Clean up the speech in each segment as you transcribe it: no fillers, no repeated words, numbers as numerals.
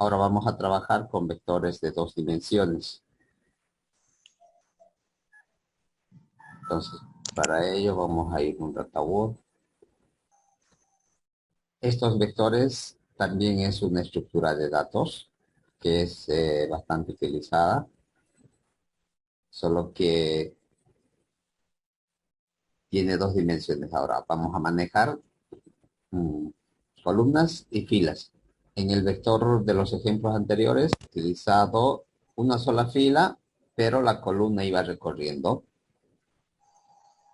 Ahora vamos a trabajar con vectores de dos dimensiones. Entonces, para ello vamos a ir a un data. Estos vectores también es una estructura de datos que es bastante utilizada, solo que tiene dos dimensiones. Ahora vamos a manejar mm, columnas y filas. En el vector de los ejemplos anteriores, he utilizado una sola fila, pero la columna iba recorriendo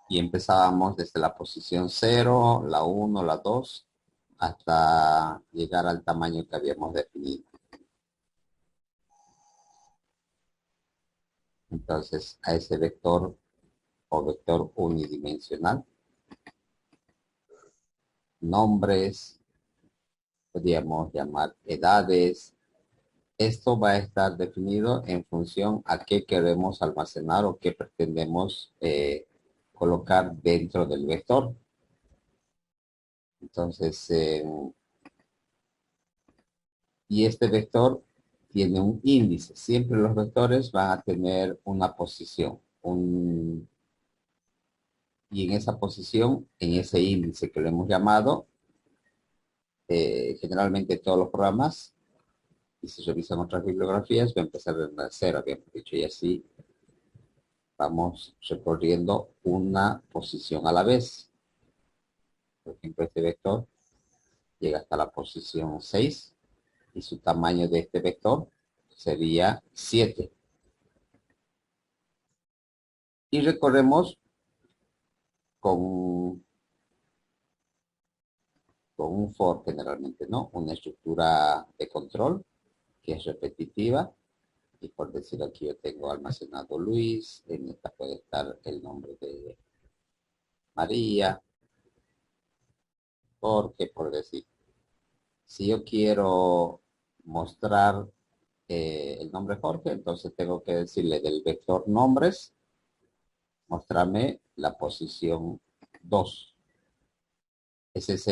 y empezábamos desde la posición 0, la 1, la 2, hasta llegar al tamaño que habíamos definido. Entonces, a ese vector o vector unidimensional, nombres, podríamos llamar edades. Esto va a estar definido en función a qué queremos almacenar o qué pretendemos colocar dentro del vector. Entonces, y este vector tiene un índice. Siempre los vectores van a tener una posición, y en esa posición, en ese índice que lo hemos llamado, generalmente todos los programas, y si revisan otras bibliografías, va a empezar desde la cero, habíamos dicho, y así vamos recorriendo una posición a la vez. Por ejemplo, este vector llega hasta la posición 6 y su tamaño de este vector sería 7. Y recorremos con, con un for generalmente, ¿no? Una estructura de control que es repetitiva. Y por decir aquí yo tengo almacenado Luis, en esta puede estar el nombre de María, porque por decir, si yo quiero mostrar el nombre Jorge, entonces tengo que decirle del vector nombres, mostrarme la posición 2. Esa es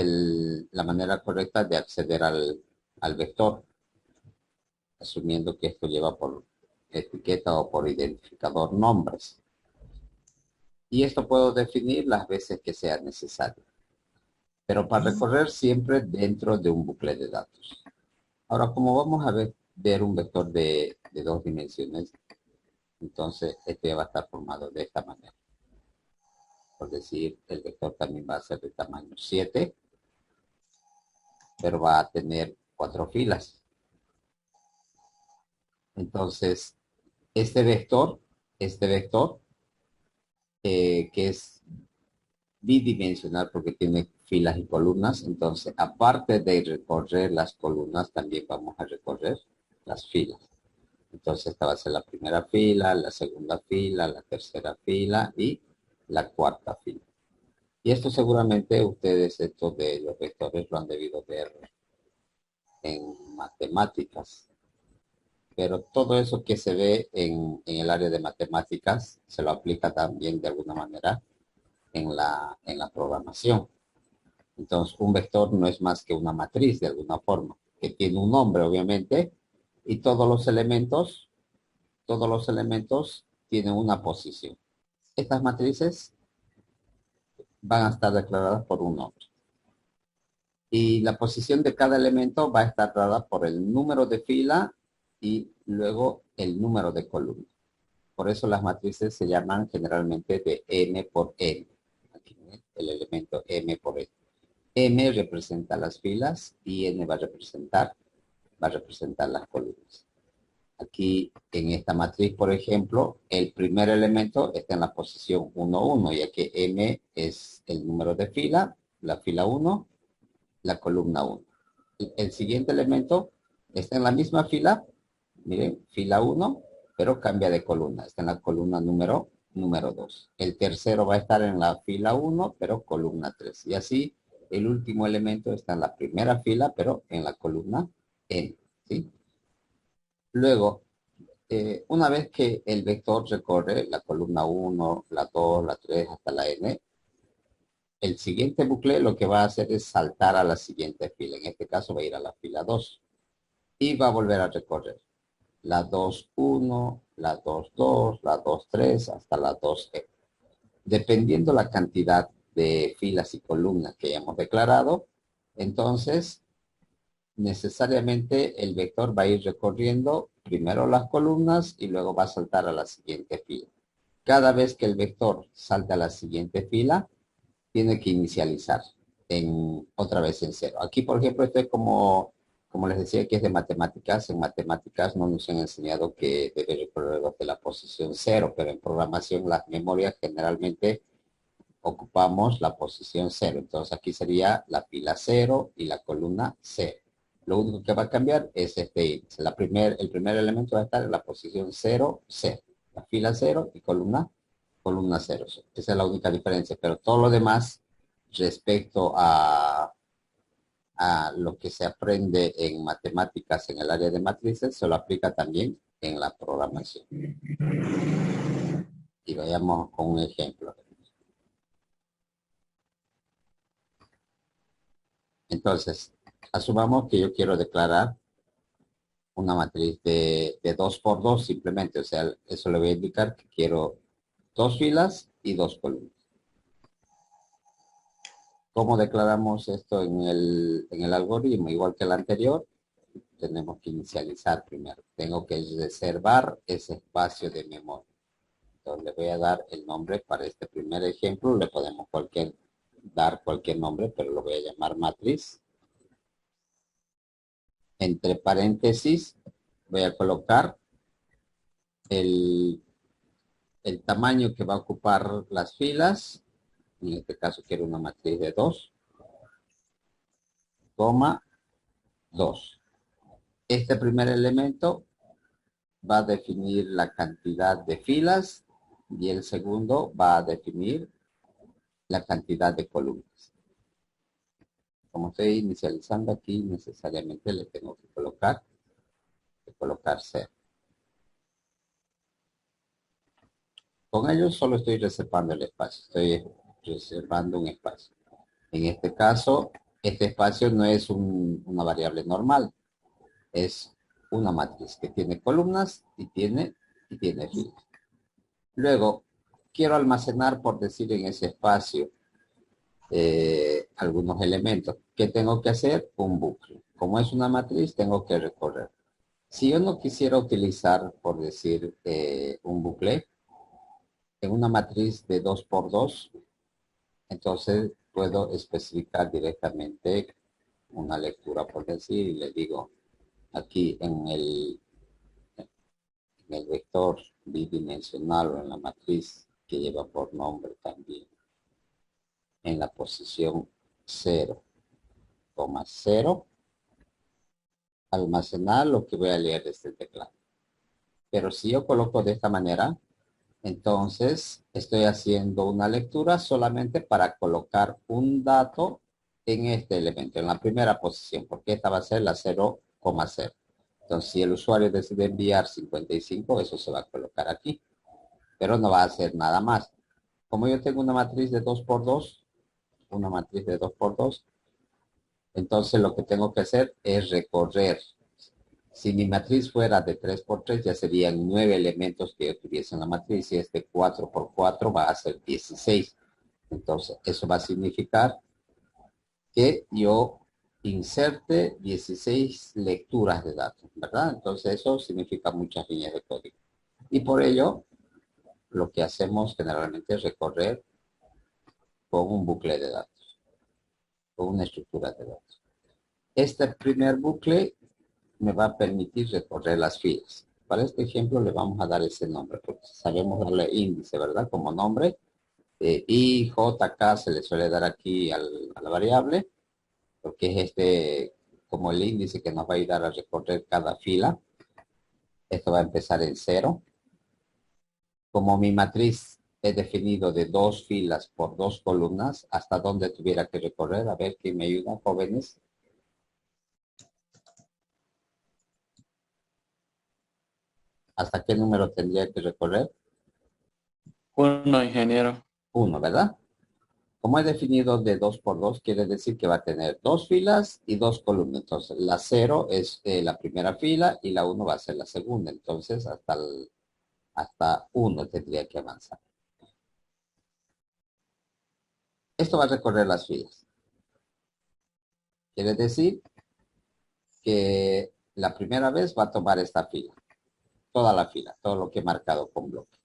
la manera correcta de acceder al vector, asumiendo que esto lleva por etiqueta o por identificador nombres. Y esto puedo definir las veces que sea necesario, pero para recorrer siempre dentro de un bucle de datos. Ahora, como vamos a ver un vector de dos dimensiones, entonces este va a estar formado de esta manera. Por decir, el vector también va a ser de tamaño 7, pero va a tener 4 filas. Entonces, este vector que es bidimensional porque tiene filas y columnas, entonces aparte de recorrer las columnas, también vamos a recorrer las filas. Entonces esta va a ser la primera fila, la segunda fila, la tercera fila y la cuarta fila. Y esto seguramente ustedes, esto de los vectores, lo han debido ver en matemáticas. Pero todo eso que se ve en el área de matemáticas se lo aplica también de alguna manera en la programación. Entonces, un vector no es más que una matriz de alguna forma, que tiene un nombre, obviamente, y todos los elementos tienen una posición. Estas matrices van a estar declaradas por un nombre. Y la posición de cada elemento va a estar dada por el número de fila y luego el número de columna. Por eso las matrices se llaman generalmente de m por n. Aquí, el elemento m por n. M representa las filas y n va a representar las columnas. Aquí en esta matriz, por ejemplo, el primer elemento está en la posición 1, 1, ya que m es el número de fila, la fila 1, la columna 1. El siguiente elemento está en la misma fila, miren, fila 1, pero cambia de columna, está en la columna número 2. El tercero va a estar en la fila 1, pero columna 3. Y así, el último elemento está en la primera fila, pero en la columna n, ¿sí? Luego, una vez que el vector recorre la columna 1, la 2, la 3 hasta la n, el siguiente bucle lo que va a hacer es saltar a la siguiente fila. En este caso va a ir a la fila 2. y va a volver a recorrer. La 2.1, la 2.2, la 2.3 hasta la 2E. Dependiendo la cantidad de filas y columnas que hayamos declarado, entonces necesariamente el vector va a ir recorriendo primero las columnas y luego va a saltar a la siguiente fila. Cada vez que el vector salta a la siguiente fila, tiene que inicializar otra vez en cero. Aquí, por ejemplo, esto es como les decía que es de matemáticas. En matemáticas no nos han enseñado que debe recorrer desde la posición cero, pero en programación las memorias generalmente ocupamos la posición cero. Entonces aquí sería la fila cero y la columna cero. Lo único que va a cambiar es este índice. El primer elemento va a estar en la posición cero, cero. La fila cero y columna cero. Esa es la única diferencia, pero todo lo demás respecto a lo que se aprende en matemáticas en el área de matrices se lo aplica también en la programación. Y vayamos con un ejemplo. Entonces, asumamos que yo quiero declarar una matriz de 2 por 2 simplemente. O sea, eso le voy a indicar que quiero 2 filas y 2 columnas. ¿Cómo declaramos esto en el algoritmo? Igual que el anterior, tenemos que inicializar primero. Tengo que reservar ese espacio de memoria. Entonces le voy a dar el nombre para este primer ejemplo. Le podemos dar cualquier nombre, pero lo voy a llamar matriz. Entre paréntesis voy a colocar el, el tamaño que va a ocupar las filas. En este caso quiero una matriz de 2, 2. Este primer elemento va a definir la cantidad de filas y el segundo va a definir la cantidad de columnas. Como estoy inicializando aquí, necesariamente le tengo que colocar 0. Con ello solo estoy reservando el espacio, estoy reservando un espacio. En este caso, este espacio no es una variable normal, es una matriz que tiene columnas y tiene filas. Luego, quiero almacenar, por decir, en ese espacio algunos elementos. ¿Qué tengo que hacer? Un bucle. Como es una matriz, tengo que recorrer. Si yo no quisiera utilizar, por decir, un bucle, en una matriz de 2 por 2, entonces puedo especificar directamente una lectura, por decir, y le digo aquí en el vector bidimensional o en la matriz que lleva por nombre también, en la posición 0,0, almacenar lo que voy a leer desde el teclado. Pero si yo coloco de esta manera, entonces estoy haciendo una lectura solamente para colocar un dato en este elemento, en la primera posición, porque esta va a ser la 0,0. Entonces, si el usuario decide enviar 55, eso se va a colocar aquí, pero no va a hacer nada más. Como yo tengo una matriz de 2 por 2, una matriz de 2 por 2, entonces lo que tengo que hacer es recorrer. Si mi matriz fuera de 3 por 3, ya serían 9 elementos que yo tuviese en la matriz. Y este 4 por 4 va a ser 16. Entonces, eso va a significar que yo inserte 16 lecturas de datos, ¿verdad? Entonces, eso significa muchas líneas de código. Y por ello, lo que hacemos generalmente es recorrer con un bucle de datos, con una estructura de datos. Este primer bucle me va a permitir recorrer las filas. Para este ejemplo le vamos a dar ese nombre, porque sabemos darle índice, ¿verdad? Como nombre. I, J, K se le suele dar aquí a la variable, porque es como el índice que nos va a ayudar a recorrer cada fila. Esto va a empezar en 0. Como mi matriz es definido de 2 filas por 2 columnas, hasta donde tuviera que recorrer. A ver quién me ayuda, jóvenes. ¿Hasta qué número tendría que recorrer? 1, ingeniero. 1, ¿verdad? Como he definido de 2 por 2, quiere decir que va a tener 2 filas y 2 columnas. Entonces, la 0 es la primera fila y la 1 va a ser la segunda. Entonces, hasta 1 tendría que avanzar. Esto va a recorrer las filas. Quiere decir que la primera vez va a tomar esta fila, toda la fila, todo lo que he marcado con bloque.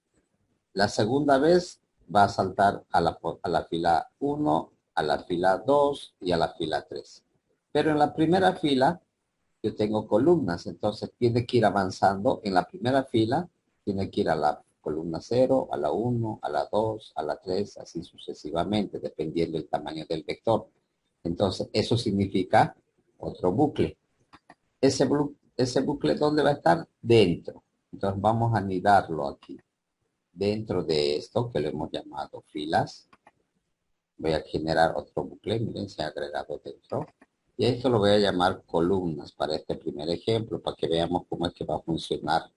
La segunda vez va a saltar a la fila 1, a la fila 2 y a la fila 3. Pero en la primera fila yo tengo columnas, entonces tiene que ir avanzando. En la primera fila tiene que ir a la columna 0, a la 1, a la 2, a la 3, así sucesivamente, dependiendo del tamaño del vector. Entonces, eso significa otro bucle. Ese bucle, ¿dónde va a estar? Dentro. Entonces, vamos a anidarlo aquí. Dentro de esto, que lo hemos llamado filas, voy a generar otro bucle. Miren, se ha agregado dentro. Y esto lo voy a llamar columnas para este primer ejemplo, para que veamos cómo es que va a funcionar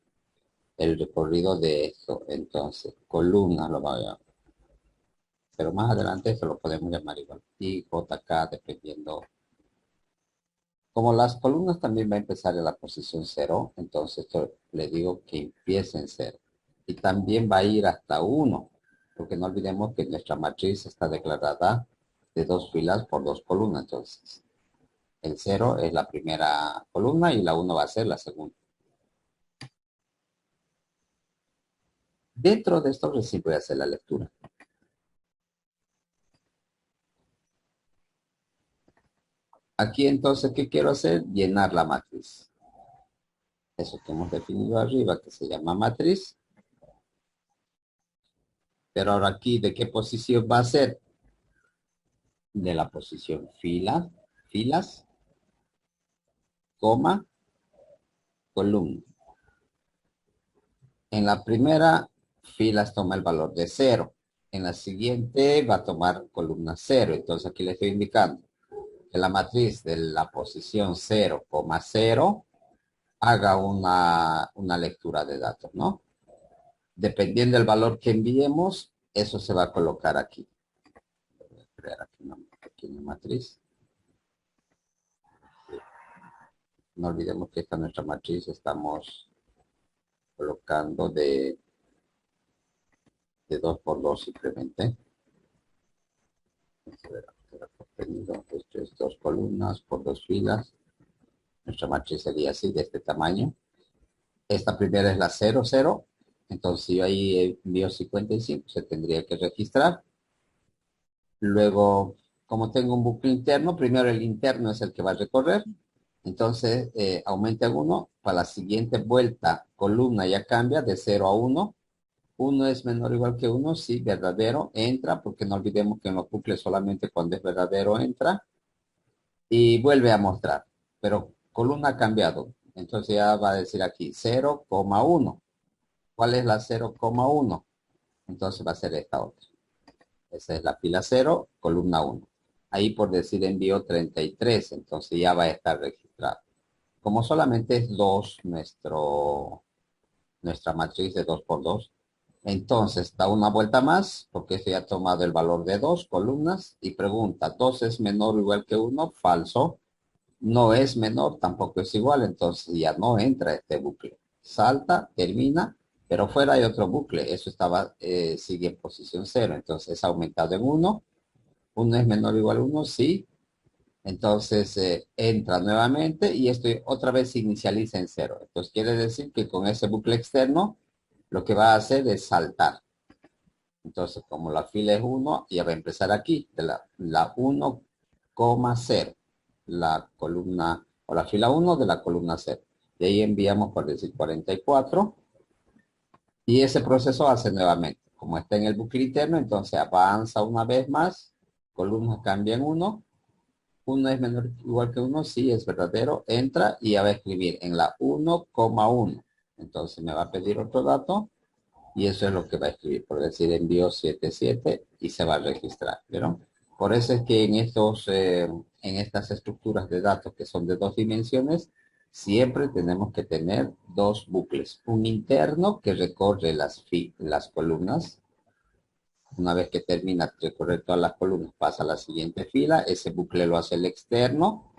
el recorrido de esto. Entonces, columnas lo voy a llamar. Pero más adelante esto lo podemos llamar igual. Y JK, dependiendo. Como las columnas también va a empezar en la posición 0, entonces esto le digo que empiece en 0. Y también va a ir hasta 1, porque no olvidemos que nuestra matriz está declarada de 2 filas por 2 columnas. Entonces, el 0 es la primera columna y la 1 va a ser la segunda. Dentro de esto recién voy a hacer la lectura. Aquí entonces, ¿qué quiero hacer? Llenar la matriz. Eso que hemos definido arriba, que se llama matriz. Pero ahora aquí, ¿de qué posición va a ser? De la posición filas, coma, columna. En la primera filas toma el valor de 0. En la siguiente va a tomar columna 0. Entonces aquí le estoy indicando que la matriz de la posición 0, 0 haga una lectura de datos, ¿no? Dependiendo del valor que enviemos, eso se va a colocar aquí. Voy a crear aquí una pequeña matriz. No olvidemos que esta es nuestra matriz. Estamos colocando de 2 por 2 simplemente. Esto es 2 columnas por 2 filas. Nuestra matriz sería así, de este tamaño. Esta primera es la 0, 0. Entonces, si yo ahí envío 55, se tendría que registrar. Luego, como tengo un bucle interno, primero el interno es el que va a recorrer. Entonces, aumenta 1. Para la siguiente vuelta, columna ya cambia de 0 a 1. 1 es menor o igual que 1, sí, verdadero, entra, porque no olvidemos que en los bucles solamente cuando es verdadero entra, y vuelve a mostrar, pero columna ha cambiado, entonces ya va a decir aquí 0,1. ¿Cuál es la 0,1? Entonces va a ser esta otra. Esa es la fila 0, columna 1. Ahí por decir envío 33, entonces ya va a estar registrado. Como solamente es 2 nuestra matriz de 2 por 2. Entonces, da una vuelta más, porque se ha tomado el valor de 2 columnas, y pregunta, ¿2 es menor o igual que 1? Falso. No es menor, tampoco es igual, entonces ya no entra este bucle. Salta, termina, pero fuera hay otro bucle. Eso sigue en posición 0, entonces ha aumentado en 1. 1 es menor o igual a 1, sí. Entonces entra nuevamente y esto otra vez se inicializa en 0. Entonces quiere decir que con ese bucle externo lo que va a hacer es saltar. Entonces como la fila es 1, ya va a empezar aquí, de la 1,0, la columna o la fila 1 de la columna 0. De ahí enviamos por decir 44 y ese proceso hace nuevamente. Como está en el bucle interno, entonces avanza una vez más, columnas cambian 1. 1 es menor o igual que 1, sí, es verdadero, entra y ya va a escribir en la 1,1. Entonces me va a pedir otro dato y eso es lo que va a escribir, por decir envío 77 y se va a registrar, ¿vieron? Por eso es que en estas estructuras de datos que son de 2 dimensiones, siempre tenemos que tener 2 bucles. Un interno que recorre las columnas Una vez que termina de recorrer todas las columnas, pasa a la siguiente fila. Ese bucle lo hace el externo.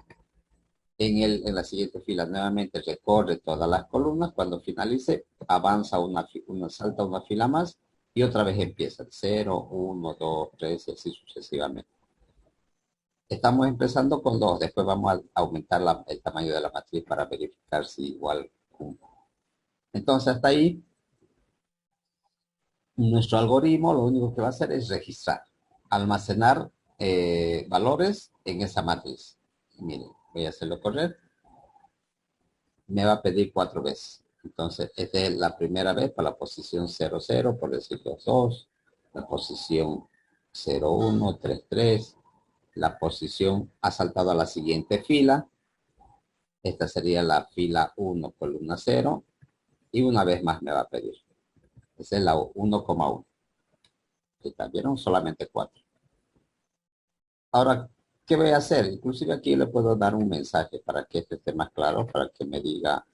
En la siguiente fila nuevamente recorre todas las columnas. Cuando finalice, avanza salta una fila más y otra vez empieza. 0, 1, 2, 3 y así sucesivamente. Estamos empezando con 2. Después vamos a aumentar el tamaño de la matriz para verificar si igual 1. Entonces hasta ahí, nuestro algoritmo lo único que va a hacer es registrar, almacenar valores en esa matriz. Miren, voy a hacerlo correr. Me va a pedir 4 veces. Entonces, esta es la primera vez para la posición 0, 0, por decir 2, 2, la posición 0, 1, 3, 3, la posición ha saltado a la siguiente fila. Esta sería la fila 1, columna 0, y una vez más me va a pedir. Esa es la 1,1. ¿Vieron? Solamente 4. Ahora, ¿qué voy a hacer? Inclusive aquí le puedo dar un mensaje para que este esté más claro, para que me diga,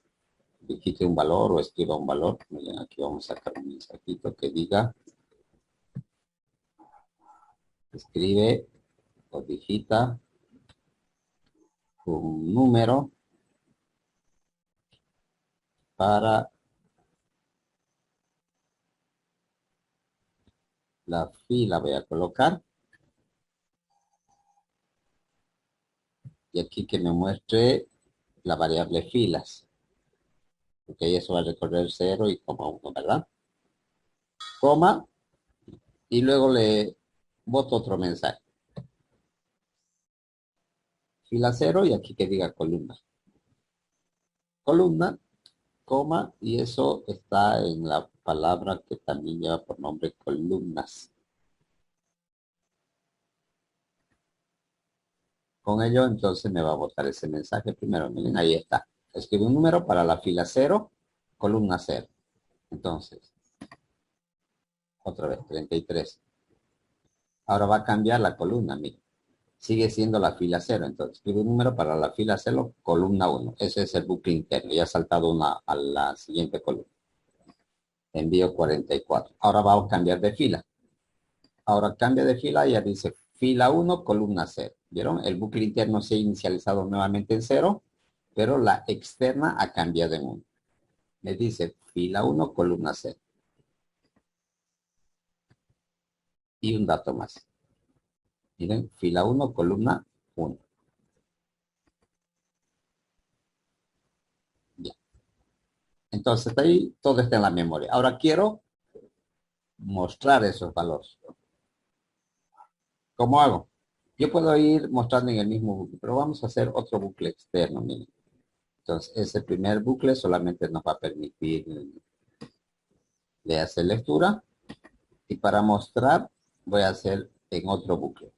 digite un valor o escriba un valor. Miren, aquí vamos a sacar un mensajito que diga, escribe o digita un número para la fila. Voy a colocar. Y aquí que me muestre la variable filas. Ok, eso va a recorrer 0 y coma 1, ¿verdad? Coma, y luego le boto otro mensaje. Fila 0 y aquí que diga columna. Columna, coma, y eso está en la palabra que también lleva por nombre columnas. Con ello, entonces me va a botar ese mensaje primero. Miren, ahí está. Escribe un número para la fila 0, columna 0. Entonces, otra vez, 33. Ahora va a cambiar la columna, miren. Sigue siendo la fila 0. Entonces, escribe un número para la fila 0, columna 1. Ese es el bucle interno. Ya ha saltado a la siguiente columna. Envío 44. Ahora vamos a cambiar de fila. Ahora cambia de fila y ya dice fila 1, columna 0. ¿Vieron? El bucle interno se ha inicializado nuevamente en 0, pero la externa ha cambiado en 1. Me dice fila 1, columna 0. Y un dato más. Miren, fila 1, columna 1. Ya. Entonces ahí todo está en la memoria. Ahora quiero mostrar esos valores. ¿Cómo hago? Yo puedo ir mostrando en el mismo bucle, pero vamos a hacer otro bucle externo. Miren. Entonces, ese primer bucle solamente nos va a permitir de hacer lectura. Y para mostrar, voy a hacer en otro bucle.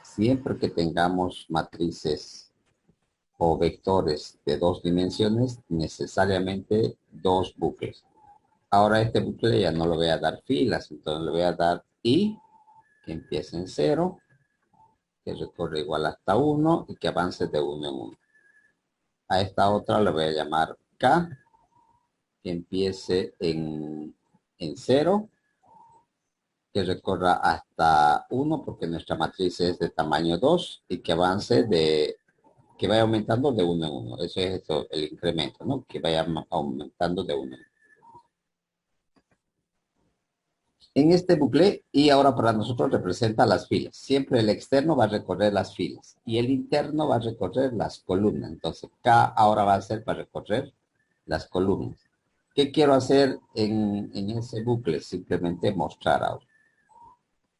Siempre que tengamos matrices o vectores de 2 dimensiones, necesariamente 2 bucles. Ahora este bucle ya no le voy a dar filas, entonces le voy a dar i, que empiece en 0, que recorre igual hasta 1 y que avance de 1 en 1. A esta otra le voy a llamar k, que empiece en 0, que recorra hasta 1, porque nuestra matriz es de tamaño 2, y que avance que vaya aumentando de 1 en 1. Eso es esto, el incremento, ¿no? Que vaya aumentando de 1 en 1. En este bucle, y ahora para nosotros representa las filas. Siempre el externo va a recorrer las filas y el interno va a recorrer las columnas. Entonces, K ahora va a ser para recorrer las columnas. ¿Qué quiero hacer en ese bucle? Simplemente mostrar ahora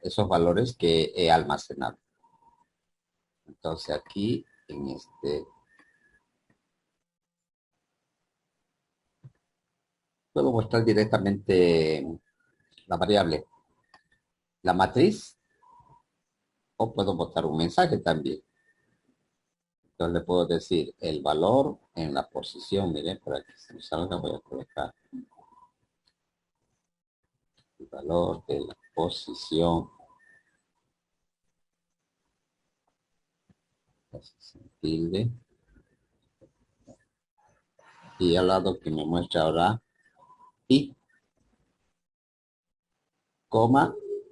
esos valores que he almacenado. Entonces aquí, en este, puedo mostrar directamente la variable, la matriz, o puedo botar un mensaje también. Entonces le puedo decir el valor en la posición, miren, para que se me salga voy a colocar el valor de la posición, sin tilde, y al lado que me muestra ahora y, coma, y luego le voy a decir, el valor de la posición, miren, para que se me salga voy a colocar el valor de la posición, y al lado que me muestra ahora, y, coma, y al lado que me muestra ahora, y, coma, y luego le voy a decir el valor de la posición, miren, para que se me salga voy a colocar el valor de la posición, y al lado que me muestra ahora, y,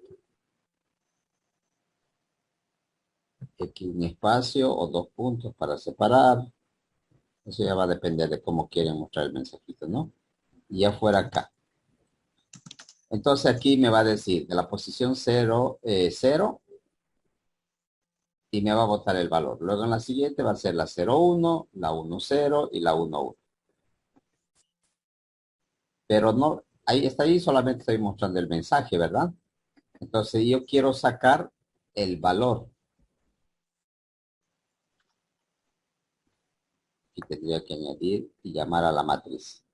X un espacio o dos puntos para separar. Eso ya va a depender de cómo quieren mostrar el mensajito, ¿no? Y ya fuera acá. Entonces aquí me va a decir de la posición 0, 0 y me va a botar el valor. Luego en la siguiente va a ser la 0, 1, la 1, 0 y la 1, 1. Pero no, ahí está ahí, solamente estoy mostrando el mensaje, ¿verdad? Entonces yo quiero sacar el valor. Y tendría que añadir y llamar a la matriz.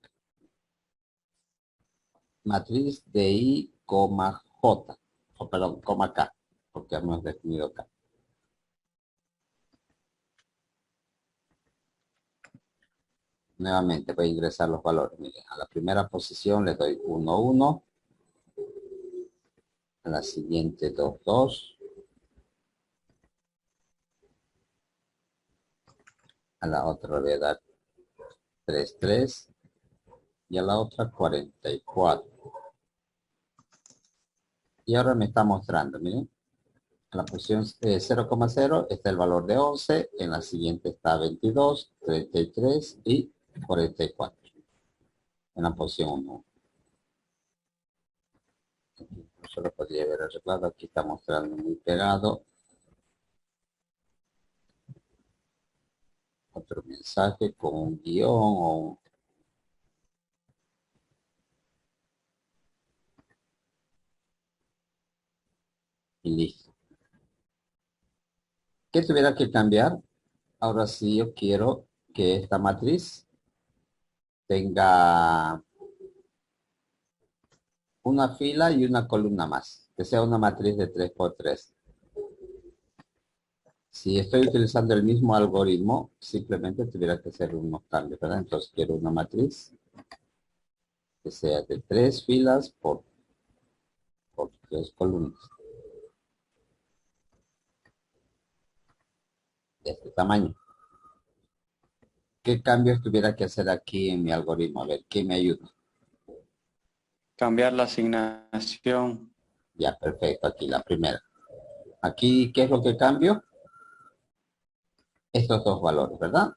Matriz de I, J. O perdón, coma K, porque hemos definido K. Nuevamente voy a ingresar los valores. Miren, a la primera posición le doy 1, 1. A la siguiente 2, 2. A la otra le voy a dar 3, 3. Y a la otra 44. Y ahora me está mostrando, miren. En la posición 0,0 está el valor de 11. En la siguiente está 22, 33 y 44. En la posición 1. Eso lo podría haber arreglado. Aquí está mostrando muy pegado. Otro mensaje con un guión o y listo. ¿Qué tuviera que cambiar? Ahora sí yo quiero que esta matriz tenga una fila y una columna más. Que sea una matriz de 3 por 3. Si estoy utilizando el mismo algoritmo, simplemente tuviera que hacer unos cambios, ¿verdad? Entonces quiero una matriz que sea de 3 filas por 3 columnas. De este tamaño. ¿Qué cambios tuviera que hacer aquí en mi algoritmo? A ver, ¿qué me ayuda? Cambiar la asignación. Ya, perfecto, aquí la primera. Aquí, ¿qué es lo que cambio? Estos dos valores, ¿verdad?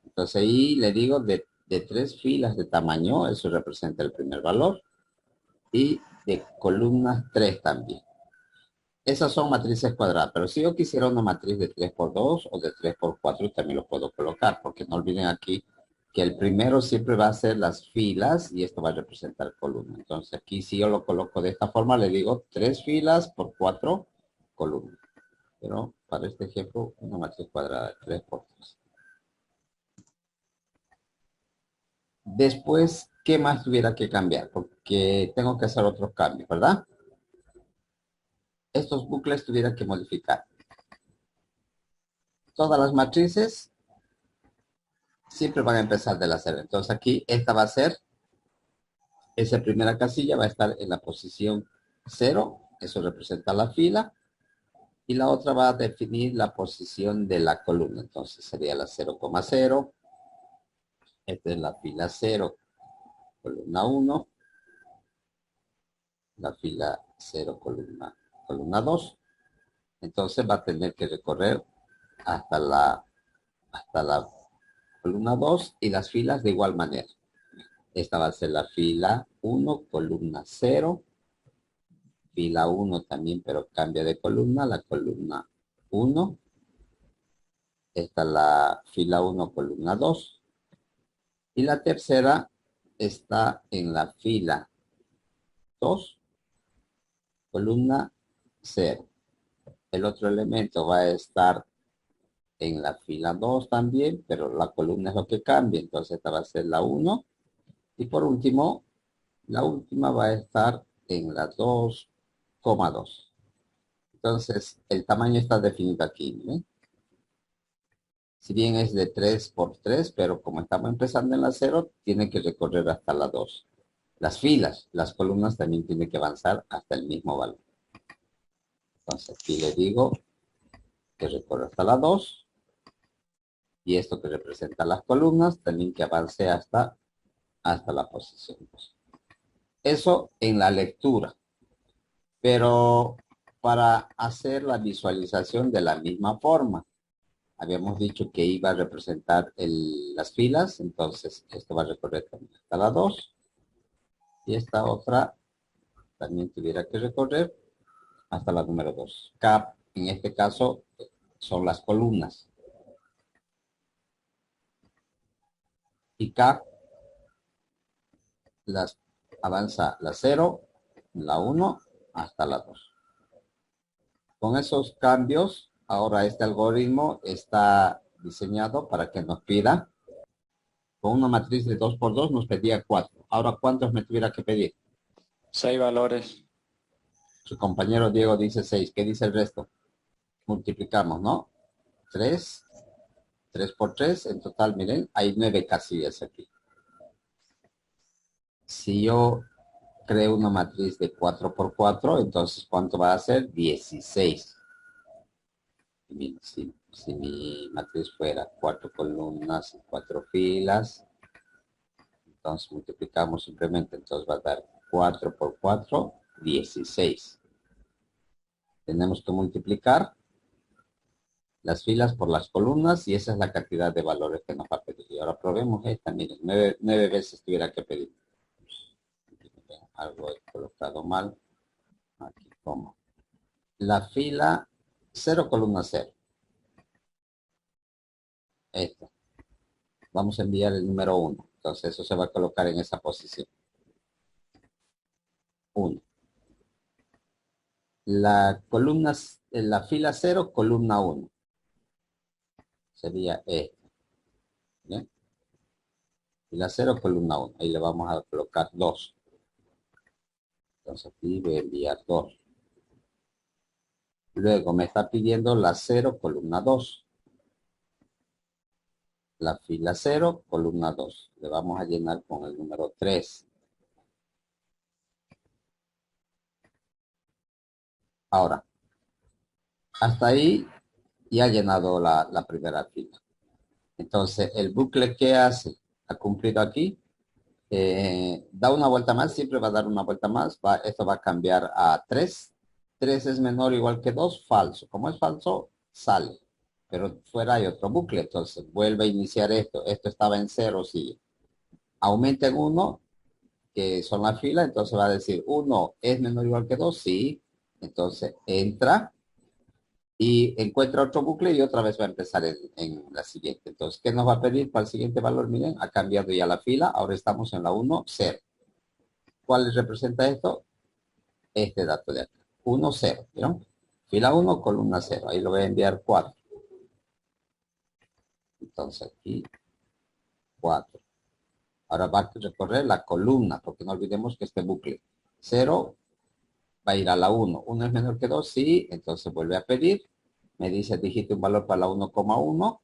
Entonces ahí le digo de 3 filas de tamaño, eso representa el primer valor, y de columnas 3 también. Esas son matrices cuadradas, pero si yo quisiera una matriz de 3 por 2 o de 3 por 4 también lo puedo colocar, porque no olviden aquí que el primero siempre va a ser las filas y esto va a representar columnas. Entonces aquí si yo lo coloco de esta forma, le digo 3 filas por 4 columnas. Pero para este ejemplo, una matriz cuadrada de 3 por 3. Después, ¿qué más tuviera que cambiar? Porque tengo que hacer otros cambios, ¿verdad? Estos bucles tuviera que modificar. Todas las matrices siempre van a empezar de la cero. Entonces aquí esta va a ser, esa primera casilla va a estar en la posición 0, eso representa la fila, y la otra va a definir la posición de la columna. Entonces sería la 0,0, esta es la fila 0, columna 1, la fila 0, columna 2. Entonces va a tener que recorrer hasta la columna 2 y las filas de igual manera. Esta va a ser la fila 1, columna 0, fila 1 también, pero cambia de columna, la columna 1. Esta es la fila 1, columna 2. Y la tercera está en la fila 2, columna 0. El otro elemento va a estar en la fila 2 también, pero la columna es lo que cambia, entonces esta va a ser la 1. Y por último, la última va a estar en la 2,2. Entonces, el tamaño está definido aquí, ¿eh? Si bien es de 3 por 3, pero como estamos empezando en la 0, tiene que recorrer hasta la 2. Las filas, las columnas también tienen que avanzar hasta el mismo valor. Entonces, aquí le digo que recorre hasta la 2. Y esto que representa las columnas, también que avance hasta la posición 2. Eso en la lectura. Pero para hacer la visualización de la misma forma. Habíamos dicho que iba a representar las filas, entonces esto va a recorrer también hasta la 2. Y esta otra también tuviera que recorrer hasta la número 2. Cap, en este caso, son las columnas. Y K avanza la 0, la 1, hasta la 2. Con esos cambios, ahora este algoritmo está diseñado para que nos pida, con una matriz de 2 por 2 nos pedía 4. Ahora, ¿cuántos me tuviera que pedir? 6 valores. Su compañero Diego dice 6. ¿Qué dice el resto? Multiplicamos, ¿no? 3 por 3, en total, miren, hay 9 casillas aquí. Si yo creo una matriz de 4 por 4, entonces, ¿cuánto va a ser? 16. Si mi matriz fuera 4 columnas y 4 filas, entonces multiplicamos simplemente, entonces va a dar 4 por 4, 16. Tenemos que multiplicar las filas por las columnas y esa es la cantidad de valores que nos va a pedir. Y ahora probemos esta, miren, 9 veces tuviera que pedir. Algo he colocado mal. Aquí como. La fila 0, columna 0. Esta. Vamos a enviar el número 1. Entonces eso se va a colocar en esa posición. 1. La fila 0, columna 1. Sería esta. ¿Bien? Fila 0, columna 1. Ahí le vamos a colocar 2. Entonces aquí voy a enviar 2. Luego me está pidiendo la 0, columna 2. La fila 0, columna 2. Le vamos a llenar con el número 3. Ahora, hasta ahí ya ha llenado la primera fila. Entonces, el bucle que hace, ha cumplido aquí, da una vuelta más, siempre va a dar una vuelta más. Esto va a cambiar a 3. 3 es menor o igual que 2, falso. Como es falso, sale. Pero fuera hay otro bucle, entonces vuelve a iniciar esto. Esto estaba en 0, sigue. Aumenta en 1, que son las filas, entonces va a decir 1 es menor o igual que 2, sí. Entonces entra y encuentra otro bucle y otra vez va a empezar en la siguiente. Entonces, ¿qué nos va a pedir para el siguiente valor? Miren, ha cambiado ya la fila, ahora estamos en la 1, 0. ¿Cuál representa esto? Este dato de acá. 1, 0, ¿vieron? Fila 1, columna 0. Ahí lo voy a enviar 4. Entonces aquí, 4. Ahora va a recorrer la columna, porque no olvidemos que este bucle 0 va a ir a la 1. 1 es menor que 2, sí. Entonces vuelve a pedir. Me dice, digite un valor para la 1,1.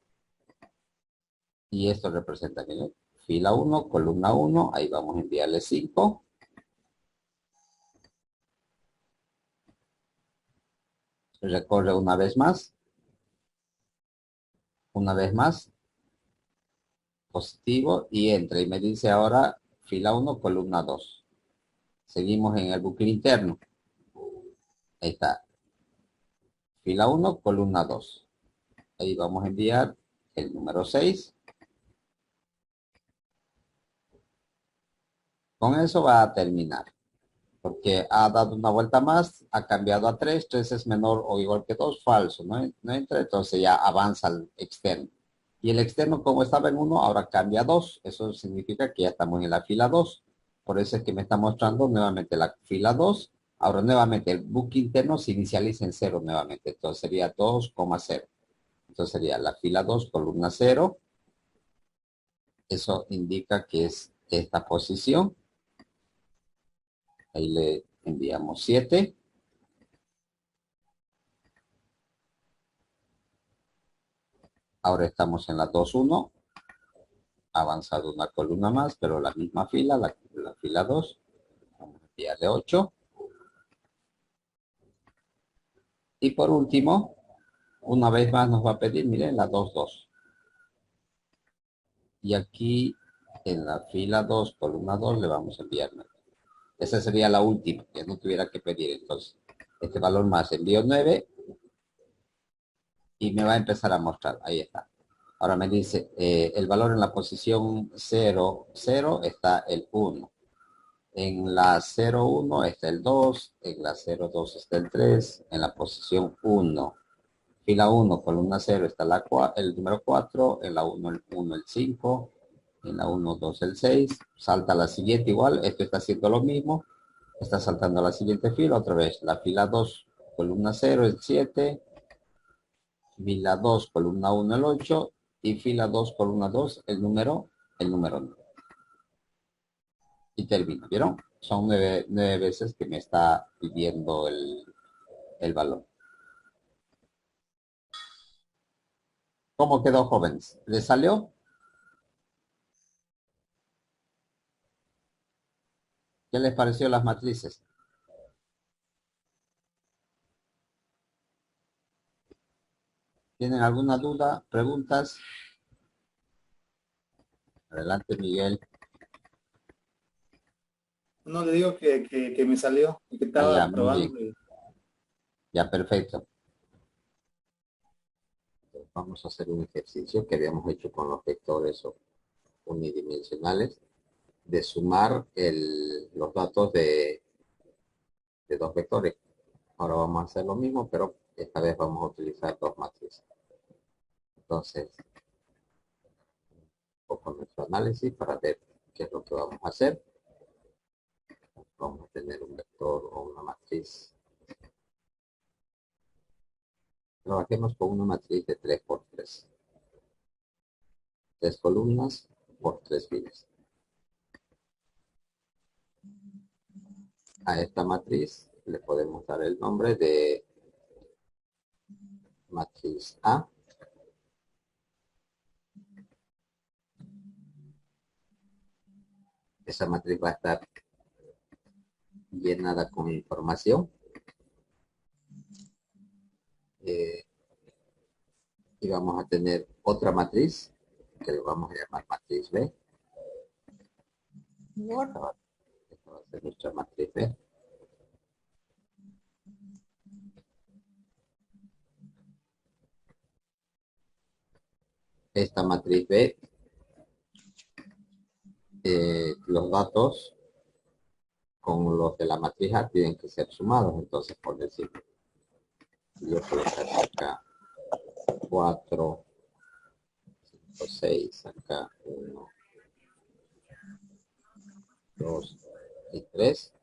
Y esto representa, miren, fila 1, columna 1. Ahí vamos a enviarle 5. Recorre una vez más. Una vez más. Positivo. Y entra. Y me dice ahora fila 1, columna 2. Seguimos en el bucle interno. Ahí está. Fila 1, columna 2. Ahí vamos a enviar el número 6. Con eso va a terminar. Porque ha dado una vuelta más, ha cambiado a 3. 3 es menor o igual que 2, falso. No entra, entonces ya avanza al externo. Y el externo, como estaba en 1, ahora cambia a 2. Eso significa que ya estamos en la fila 2. Por eso es que me está mostrando nuevamente la fila 2. Ahora nuevamente el bucle interno se inicializa en 0 nuevamente. Entonces sería 2,0. Entonces sería la fila 2, columna 0. Eso indica que es esta posición. Ahí le enviamos 7. Ahora estamos en la 2,1. Ha avanzado una columna más, pero la misma fila, la fila 2. Vamos a enviarle 8. Y por último, una vez más nos va a pedir, miren, la 2,2. Y aquí en la fila 2, columna 2, le vamos a enviar. Esa sería la última, que no tuviera que pedir entonces. este valor más, envío 9 y me va a empezar a mostrar. Ahí está. Ahora me dice, el valor en la posición 0, 0 está el 1. En la 0,1 está el 2, en la 0,2 está el 3, en la posición 1, fila 1, columna 0 está el número 4, en la 1 el 1 el 5, en la 1, 2 el 6, salta a la siguiente igual, esto está haciendo lo mismo, está saltando a la siguiente fila, otra vez, la fila 2, columna 0 el 7, fila 2, columna 1 el 8, y fila 2, columna 2, el número 9. Y termino, ¿vieron? Son nueve veces que me está pidiendo el valor. ¿Cómo quedó, jóvenes? ¿Les salió? ¿Qué les pareció las matrices? ¿Tienen alguna duda, preguntas? Adelante, Miguel. No, le digo que me salió y que Allá, estaba muy probando. bien. Ya, perfecto. Vamos a hacer un ejercicio que habíamos hecho con los vectores unidimensionales de sumar los datos de dos vectores. Ahora vamos a hacer lo mismo, pero esta vez vamos a utilizar dos matrices. Entonces, un poco nuestro análisis para ver qué es lo que vamos a hacer. Vamos a tener un vector o una matriz. Trabajemos con una matriz de 3 por 3. 3 columnas por 3 filas. A esta matriz le podemos dar el nombre de matriz A. Esa matriz va a estar llenada con información. Y vamos a tener otra matriz que le vamos a llamar matriz B. Esta va a ser nuestra matriz B. Esta matriz B, los datos con los de la matriz A tienen que ser sumados. Entonces, por decir, yo colocar acá 4, 5, 6, acá 1, 2 y 3,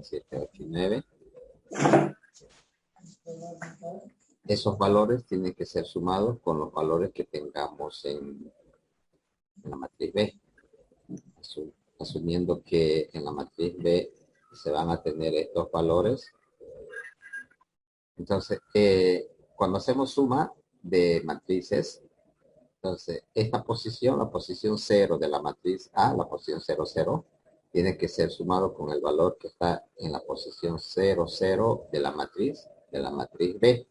7, 8 y 9. Esos valores tienen que ser sumados con los valores que tengamos en la matriz B. Asumiendo que en la matriz B se van a tener estos valores. Entonces, cuando hacemos suma de matrices, entonces esta posición, la posición 0 de la matriz A, la posición 0, 0, tiene que ser sumado con el valor que está en la posición 0, 0 de la matriz B.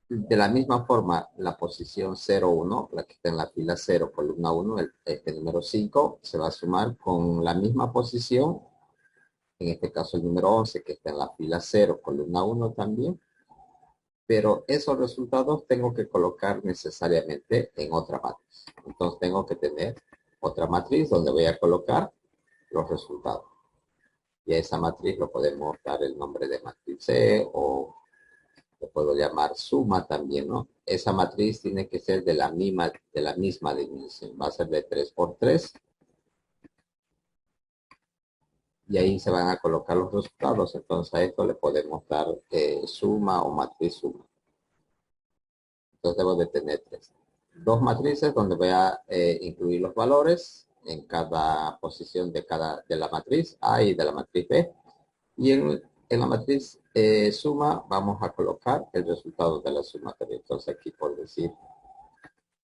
De la misma forma, la posición 0, 1, la que está en la fila 0, columna 1, este número 5, se va a sumar con la misma posición, en este caso el número 11, que está en la fila 0, columna 1 también, pero esos resultados tengo que colocar necesariamente en otra matriz. Entonces tengo que tener otra matriz donde voy a colocar los resultados. Y a esa matriz lo podemos dar el nombre de matriz C o lo puedo llamar suma también, ¿no? Esa matriz tiene que ser de la misma dimensión. Va a ser de 3 por 3. Y ahí se van a colocar los resultados. Entonces a esto le podemos dar suma o matriz suma. Entonces debo de tener dos matrices donde voy a incluir los valores en cada posición de la matriz A y de la matriz B. Y en la matriz suma vamos a colocar el resultado de la suma. Entonces aquí por decir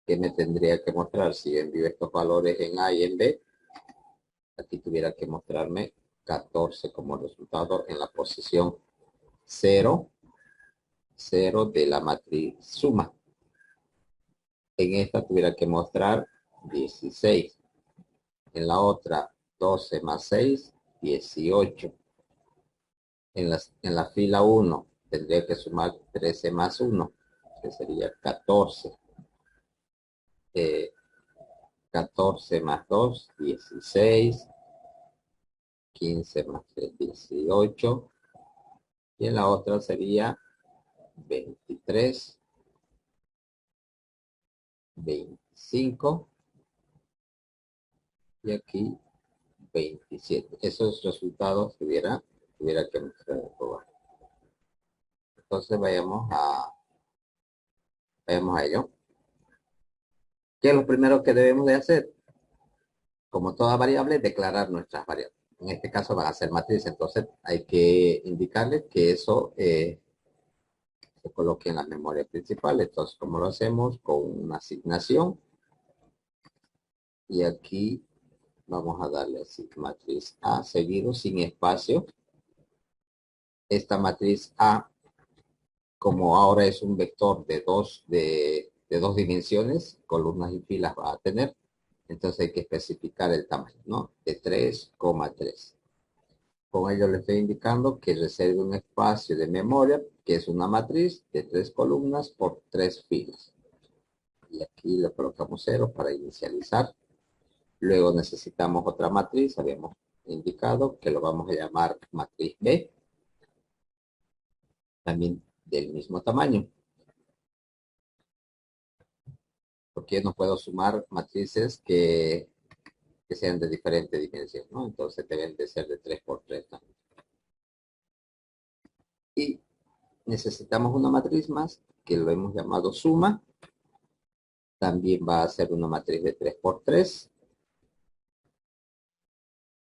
que me tendría que mostrar si envío estos valores en A y en B, aquí tuviera que mostrarme 14 como resultado en la posición 0, 0 de la matriz suma. En esta tuviera que mostrar 16. En la otra 12 más 6, 18. En la fila 1 tendría que sumar 13 más 1, que sería 14. 14 más 2, 16. 15 más 3, 18. Y en la otra sería 23, 25. Y aquí 27. Esos resultados tuviera que mostrar el programa. Entonces vayamos a ello. ¿Qué es lo primero que debemos de hacer? Como toda variable, declarar nuestras variables. En este caso van a ser matrices, entonces hay que indicarle que eso se coloque en la memoria principal. Entonces, ¿cómo lo hacemos? Con una asignación. Y aquí vamos a darle así, matriz A, seguido, sin espacio. Esta matriz A, como ahora es un vector de dos dimensiones, columnas y filas va a tener, entonces hay que especificar el tamaño, ¿no? De 3,3. Con ello le estoy indicando que reserve un espacio de memoria, que es una matriz de 3 columnas por 3 filas. Y aquí le colocamos 0 para inicializar. Luego necesitamos otra matriz, habíamos indicado que lo vamos a llamar matriz B, también del mismo tamaño. Porque no puedo sumar matrices que sean de diferente dimensión, ¿no? Entonces deben de ser de 3 por 3 también. Y necesitamos una matriz más, que lo hemos llamado suma. También va a ser una matriz de 3 por 3.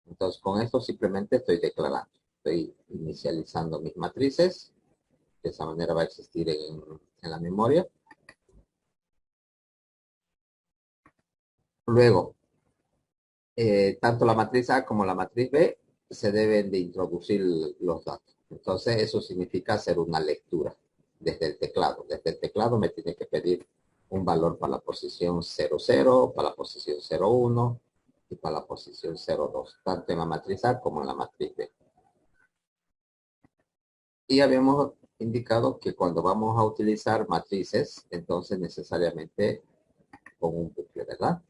Entonces con esto simplemente estoy declarando. Estoy inicializando mis matrices. De esa manera va a existir en la memoria. Luego, tanto la matriz A como la matriz B se deben de introducir los datos. Entonces eso significa hacer una lectura desde el teclado. Desde el teclado me tiene que pedir un valor para la posición 00, para la posición 01 y para la posición 02, tanto en la matriz A como en la matriz B. Y habíamos indicado que cuando vamos a utilizar matrices, entonces necesariamente con un bucle, ¿verdad?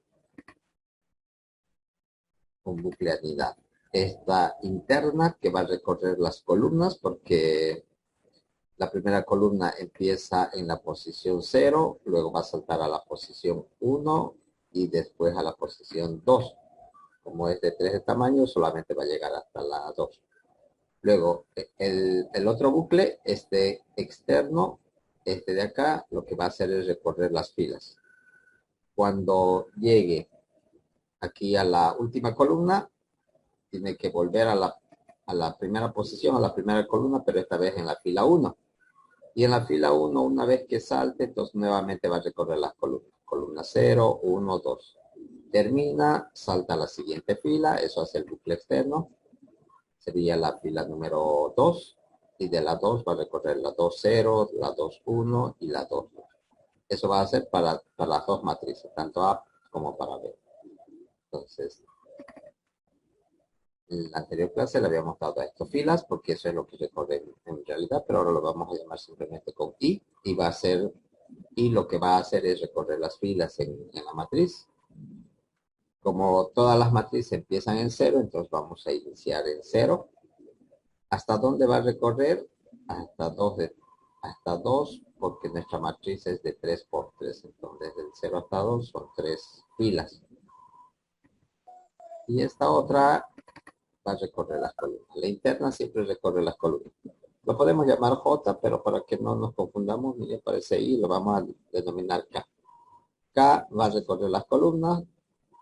Un bucle anidado. Esta interna que va a recorrer las columnas porque la primera columna empieza en la posición 0, luego va a saltar a la posición 1 y después a la posición 2. Como es de 3 de tamaño, solamente va a llegar hasta la 2. Luego, el otro bucle, este externo, este de acá, lo que va a hacer es recorrer las filas. Cuando llegue aquí a la última columna, tiene que volver a la primera posición, a la primera columna, pero esta vez en la fila 1. Y en la fila 1, una vez que salte, entonces nuevamente va a recorrer las columnas. Columna 0, 1, 2. Termina, salta a la siguiente fila, eso hace el bucle externo. Sería la fila número 2. Y de la 2 va a recorrer la 2, 0, la 2, 1 y la 2, 2. Eso va a ser para las dos matrices, tanto A como para B. Entonces, en la anterior clase le habíamos dado a esto filas, porque eso es lo que recorre en realidad, pero ahora lo vamos a llamar simplemente con I, y va a ser, y lo que va a hacer es recorrer las filas en la matriz. Como todas las matrices empiezan en 0, entonces vamos a iniciar en 0. ¿Hasta dónde va a recorrer? Hasta 2, hasta 2, porque nuestra matriz es de 3 por 3, entonces del 0 hasta 2 son 3 filas. Y esta otra va a recorrer las columnas. La interna siempre recorre las columnas. Lo podemos llamar J, pero para que no nos confundamos, ni aparece I, lo vamos a denominar K. K va a recorrer las columnas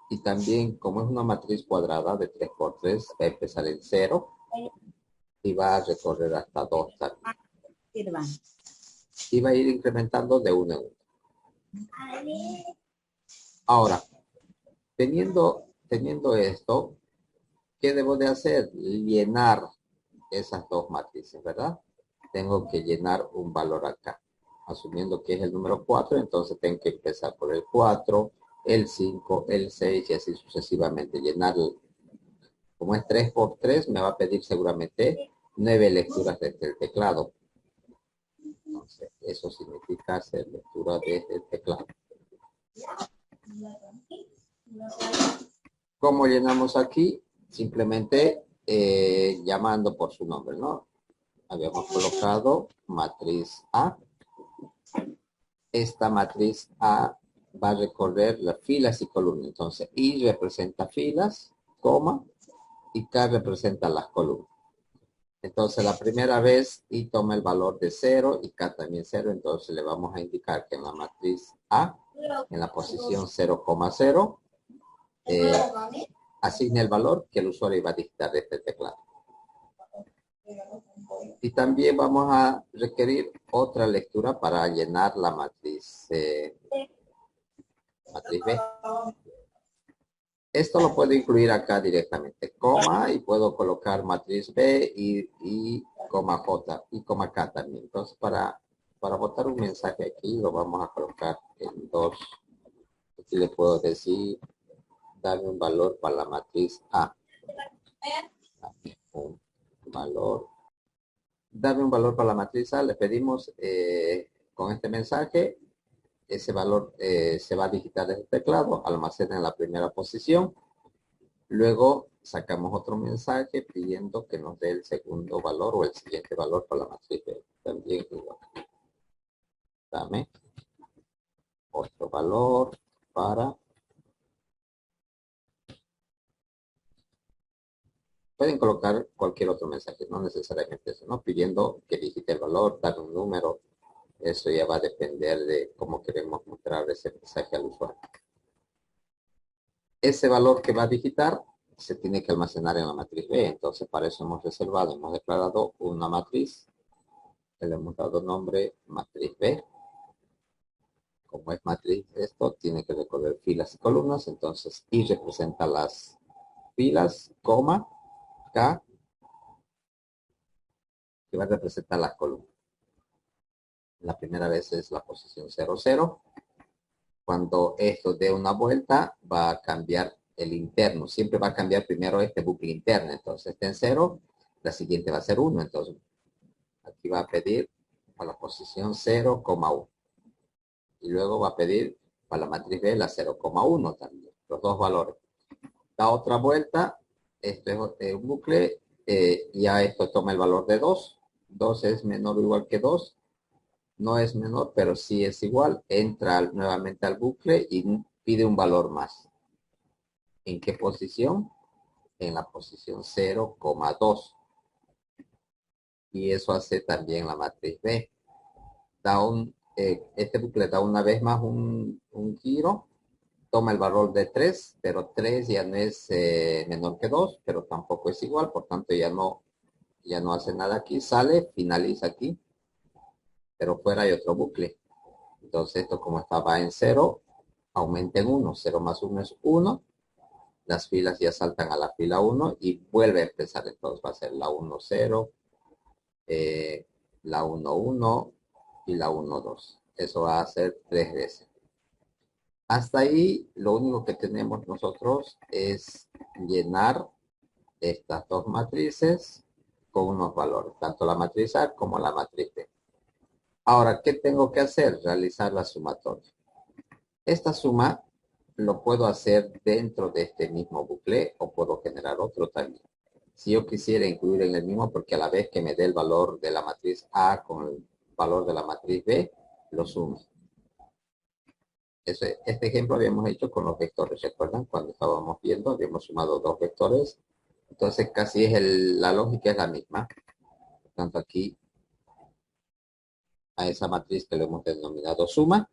y también, como es una matriz cuadrada de 3 por 3, va a empezar en 0 y va a recorrer hasta 2 también. Y va a ir incrementando de 1 en 1. Ahora, teniendo esto, ¿qué debo de hacer? Llenar esas dos matrices, ¿verdad? Tengo que llenar un valor acá. Asumiendo que es el número 4, entonces tengo que empezar por el 4, el 5, el 6 y así sucesivamente. Llenar, como es 3 por 3, me va a pedir seguramente 9 lecturas desde el teclado. Entonces, eso significa hacer lectura desde el teclado. ¿Cómo llenamos aquí? Simplemente llamando por su nombre, ¿no? Habíamos colocado matriz A. Esta matriz A va a recorrer las filas y columnas. Entonces, I representa filas, coma, y K representa las columnas. Entonces, la primera vez I toma el valor de 0 y K también 0. Entonces, le vamos a indicar que en la matriz A, en la posición 0,0, asigne el valor que el usuario va a digitar de este teclado. Y también vamos a requerir otra lectura para llenar la matriz, matriz B. Esto lo puedo incluir acá directamente, coma, y puedo colocar matriz B y coma J y coma K también. Entonces, para botar un mensaje aquí, lo vamos a colocar en 2. Aquí le puedo decir, dame un valor para la matriz A. Dame un valor para la matriz A. Le pedimos con este mensaje, ese valor se va a digitar desde el teclado, almacena en la primera posición. Luego sacamos otro mensaje pidiendo que nos dé el segundo valor o el siguiente valor para la matriz B. También igual. Dame otro valor para... Pueden colocar cualquier otro mensaje, no necesariamente eso, ¿no? Pidiendo que digite el valor, dar un número. Eso ya va a depender de cómo queremos mostrar ese mensaje al usuario. Ese valor que va a digitar se tiene que almacenar en la matriz B. Entonces, para eso hemos reservado, hemos declarado una matriz. Le hemos dado nombre matriz B. Como es matriz esto, tiene que recorrer filas y columnas. Entonces, I representa las filas, coma, K, que va a representar las columnas. La primera vez es la posición 00. Cuando esto dé una vuelta, va a cambiar el interno. Siempre va a cambiar primero este bucle interno. Entonces, está en 0. La siguiente va a ser 1. Entonces, aquí va a pedir a la posición 0,1. Y luego va a pedir para la matriz B la 0,1 también. Los dos valores. Da otra vuelta. Esto es un bucle. Ya esto toma el valor de 2. 2 es menor o igual que 2. No es menor, pero sí es igual. Entra nuevamente al bucle y pide un valor más. ¿En qué posición? En la posición 0,2. Y eso hace también la matriz B. Este bucle da una vez más un giro. Toma el valor de 3, pero 3 ya no es menor que 2, pero tampoco es igual. Por tanto, ya no hace nada aquí. Sale, finaliza aquí. Pero fuera hay otro bucle. Entonces esto como estaba en 0, aumenta en 1. 0 más 1 es 1. Las filas ya saltan a la fila 1 y vuelve a empezar. Entonces va a ser la 1, 0, la 1, 1 y la 1, 2. Eso va a ser 3 veces. Hasta ahí lo único que tenemos nosotros es llenar estas dos matrices con unos valores, tanto la matriz A como la matriz B. Ahora, ¿qué tengo que hacer? Realizar la sumatoria. Esta suma lo puedo hacer dentro de este mismo bucle o puedo generar otro también. Si yo quisiera incluir en el mismo, porque a la vez que me dé el valor de la matriz A con el valor de la matriz B, lo sumo. Este ejemplo habíamos hecho con los vectores. ¿Recuerdan? Cuando estábamos viendo, habíamos sumado dos vectores. Entonces, casi la lógica es la misma. Por tanto, aquí a esa matriz que le hemos denominado suma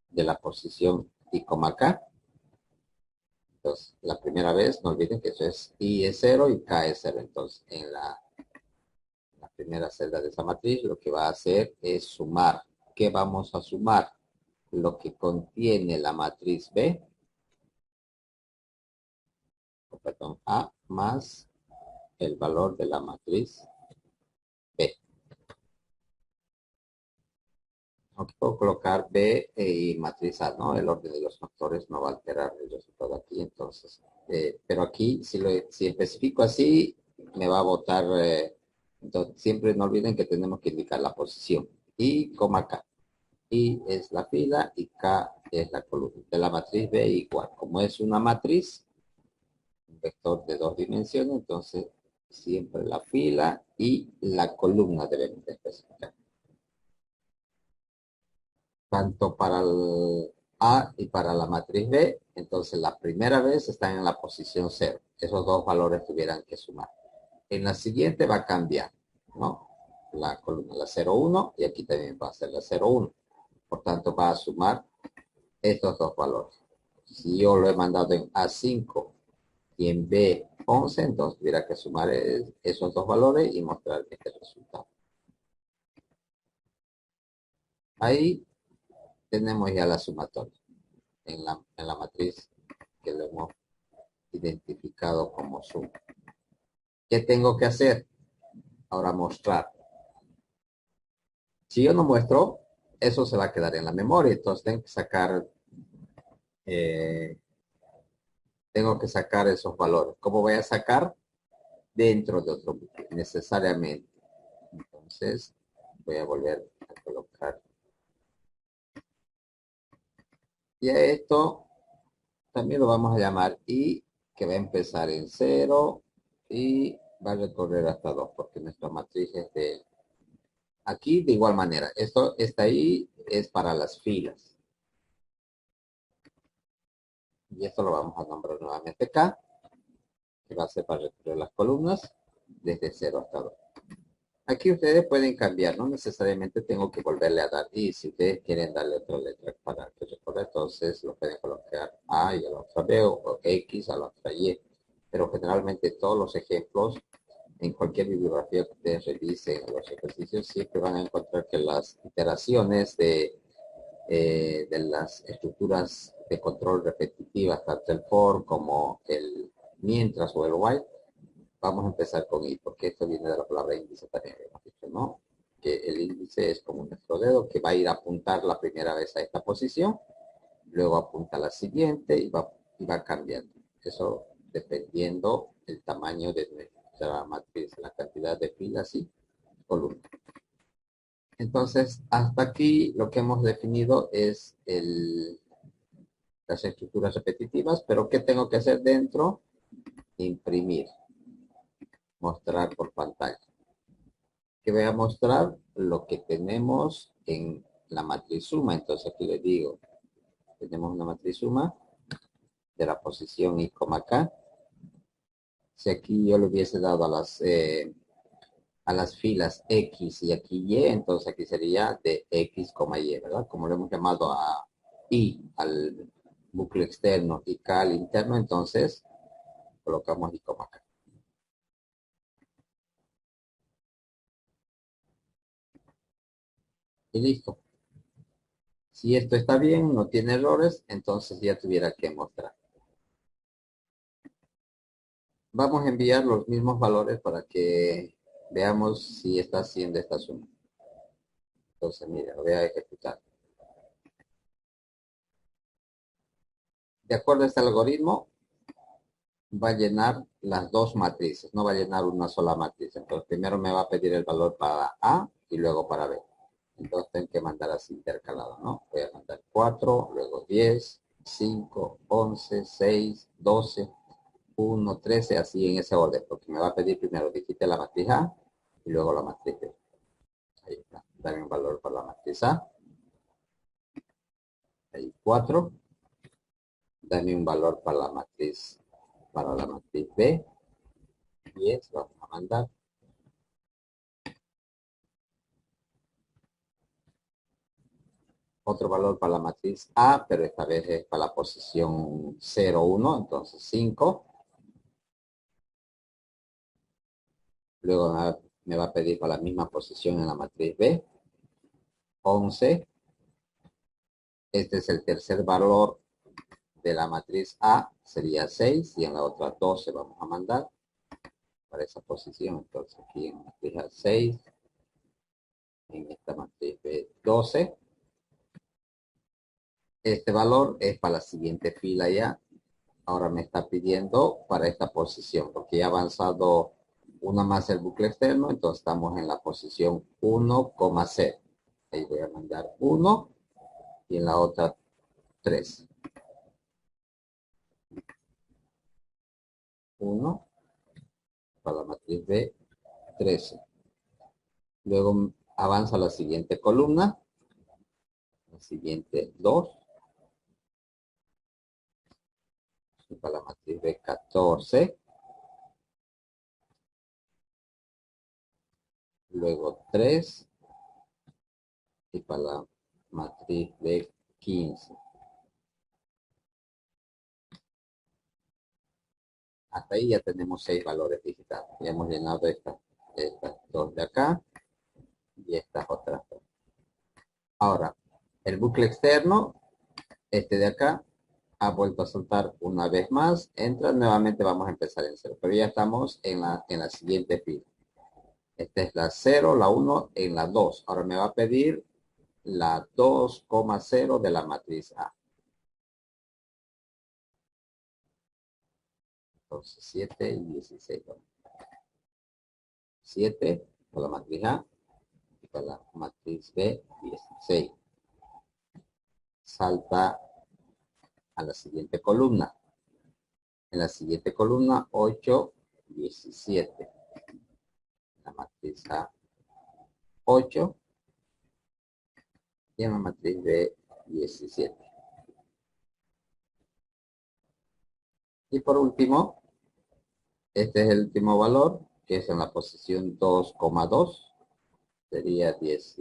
de la posición I, K. Entonces, la primera vez, no olviden que eso es I es 0 y K es 0. Entonces, en la primera celda de esa matriz, lo que va a hacer es sumar. ¿Qué vamos a sumar? Lo que contiene la matriz B, perdón, A más el valor de la matriz B. Aunque puedo colocar B y matriz A, ¿no? El orden de los factores no va a alterar el resultado aquí, entonces. Pero aquí, si especifico así, me va a botar, entonces siempre no olviden que tenemos que indicar la posición. Y, K. I es la fila y K es la columna. De la matriz B igual. Como es una matriz, un vector de 2 dimensiones, entonces siempre la fila y la columna debemos de especificar. Tanto para el A y para la matriz B, entonces la primera vez están en la posición 0. Esos dos valores tuvieran que sumar. En la siguiente va a cambiar, ¿no? La columna, la 0, 1, y aquí también va a ser la 0, 1. Por tanto, va a sumar estos dos valores. Si yo lo he mandado en A5 y en B11, entonces tuviera que sumar esos dos valores y mostrar este resultado. Ahí tenemos ya la sumatoria en la matriz que lo hemos identificado como suma. ¿Qué tengo que hacer? Ahora mostrar. Si yo no muestro, eso se va a quedar en la memoria. Entonces tengo que sacar esos valores. ¿Cómo voy a sacar? Dentro de otro bucle, necesariamente. Entonces, voy a volver a colocar. Y a esto también lo vamos a llamar I, que va a empezar en 0 y va a recorrer hasta 2, porque nuestra matriz es de... Aquí, de igual manera, esta I es para las filas. Y esto lo vamos a nombrar nuevamente K, que va a ser para recorrer las columnas desde 0 hasta 2. Aquí ustedes pueden cambiar, no necesariamente tengo que volverle a dar I. Si ustedes quieren darle otra letra para que recorra, entonces lo pueden colocar A y a la otra B o X a la otra Y. Pero generalmente todos los ejemplos, en cualquier bibliografía que ustedes revisen los ejercicios, siempre van a encontrar que las iteraciones de las estructuras de control repetitivas, tanto el for como el mientras o el while, vamos a empezar con I, porque esto viene de la palabra índice también, hemos dicho, ¿no? Que el índice es como nuestro dedo que va a ir a apuntar la primera vez a esta posición, luego apunta a la siguiente y va cambiando. Eso dependiendo el tamaño de nuestra matriz, la cantidad de filas y columnas. Entonces, hasta aquí lo que hemos definido es las estructuras repetitivas, pero ¿qué tengo que hacer dentro? Imprimir, mostrar por pantalla. Que voy a mostrar lo que tenemos en la matriz suma. Entonces aquí les digo, tenemos una matriz suma de la posición I, K. Si aquí yo le hubiese dado a las filas X y aquí Y, entonces aquí sería de X, Y, ¿verdad? Como le hemos llamado a I al bucle externo y K al interno, entonces colocamos I, K. Y listo. Si esto está bien, no tiene errores, entonces ya tuviera que mostrar. Vamos a enviar los mismos valores para que veamos si está haciendo esta suma. Entonces, mira, lo voy a ejecutar. De acuerdo a este algoritmo, va a llenar las dos matrices, no va a llenar una sola matriz. Entonces, primero me va a pedir el valor para A y luego para B. Entonces, tengo que mandar así intercalado, ¿no? Voy a mandar 4, luego 10, 5, 11, 6, 12, 1, 13, así en ese orden, porque me va a pedir primero digite la matriz A y luego la matriz B. Ahí está, dame un valor para la matriz A. Ahí 4. Dame un valor para la matriz B. 10, vamos a mandar. Otro valor para la matriz A, pero esta vez es para la posición 0, 1, entonces 5. Luego me va a pedir para la misma posición en la matriz B, 11. Este es el tercer valor de la matriz A, sería 6, y en la otra 12 vamos a mandar para esa posición. Entonces aquí en la matriz A 6, en esta matriz B 12. Este valor es para la siguiente fila ya. Ahora me está pidiendo para esta posición, porque ya ha avanzado una más el bucle externo, entonces estamos en la posición 1,0. Ahí voy a mandar 1 y en la otra 3. 1 para la matriz B, 13. Luego avanza a la siguiente columna, la siguiente 2, y para la matriz B, 14. Luego 3 y para la matriz B, 15. Hasta ahí ya tenemos 6 valores digitados. Ya hemos llenado estas dos de acá y estas otras dos. Ahora, el bucle externo, este de acá, ha vuelto a soltar una vez más. Entra nuevamente, vamos a empezar en 0. Pero ya estamos en la siguiente fila. Esta es la 0, la 1 en la 2. Ahora me va a pedir la 2,0 de la matriz A. Entonces 7 y 16. 7 para la matriz A y para la matriz B, 16. Salta a la siguiente columna. En la siguiente columna, 8, 17. La matriz A, 8. Y en la matriz B, 17. Y por último, este es el último valor, que es en la posición 2,2. Sería 10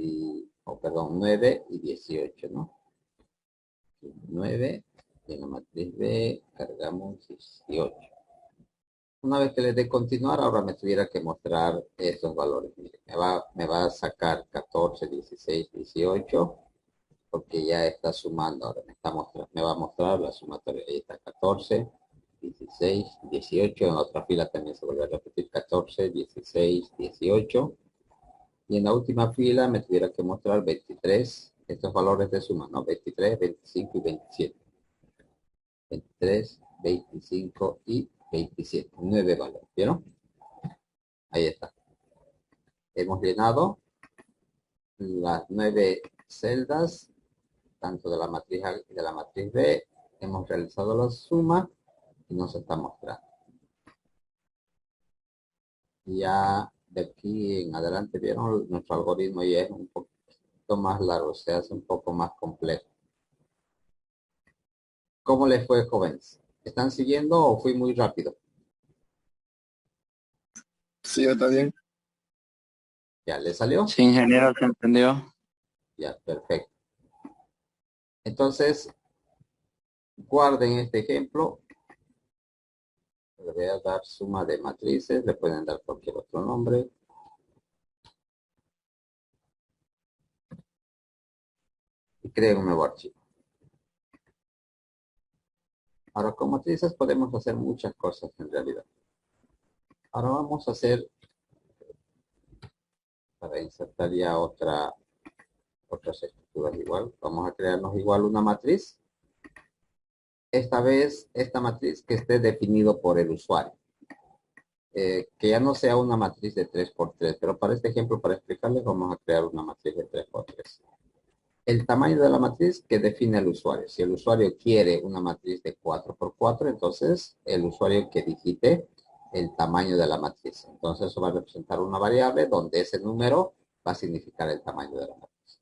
9 y 18, ¿no? 9 y en la matriz B cargamos 18. Una vez que le dé continuar, ahora me tuviera que mostrar estos valores. Mire, me va a sacar 14, 16, 18, porque ya está sumando. Ahora me va a mostrar la sumatoria. Ahí está 14, 16, 18. En la otra fila también se vuelve a repetir 14, 16, 18. Y en la última fila me tuviera que mostrar 23, estos valores de suma, ¿no? 23, 25 y 27. 23, 25 y 27. 9 valores, ¿vieron? Ahí está. Hemos llenado las 9 celdas, tanto de la matriz A y de la matriz B. Hemos realizado la suma y nos está mostrando. Ya de aquí en adelante, ¿vieron? Nuestro algoritmo ya es un poquito más largo, se hace un poco más complejo. ¿Cómo les fue, jóvenes? ¿Están siguiendo o fui muy rápido? Sí, está bien. ¿Ya le salió? Sí, ingeniero, ¿se entendió? Ya, perfecto. Entonces, guarden este ejemplo. Le voy a dar suma de matrices. Le pueden dar cualquier otro nombre. Y creen un nuevo archivo. Ahora, con matrices podemos hacer muchas cosas en realidad. Ahora vamos a hacer, para insertar ya otras estructuras igual. Vamos a crearnos igual una matriz. Esta vez, esta matriz que esté definido por el usuario. Que ya no sea una matriz de 3x3, pero para este ejemplo, para explicarles, vamos a crear una matriz de 3x3. El tamaño de la matriz que define el usuario. Si el usuario quiere una matriz de 4x4, entonces el usuario que digite el tamaño de la matriz. Entonces eso va a representar una variable donde ese número va a significar el tamaño de la matriz.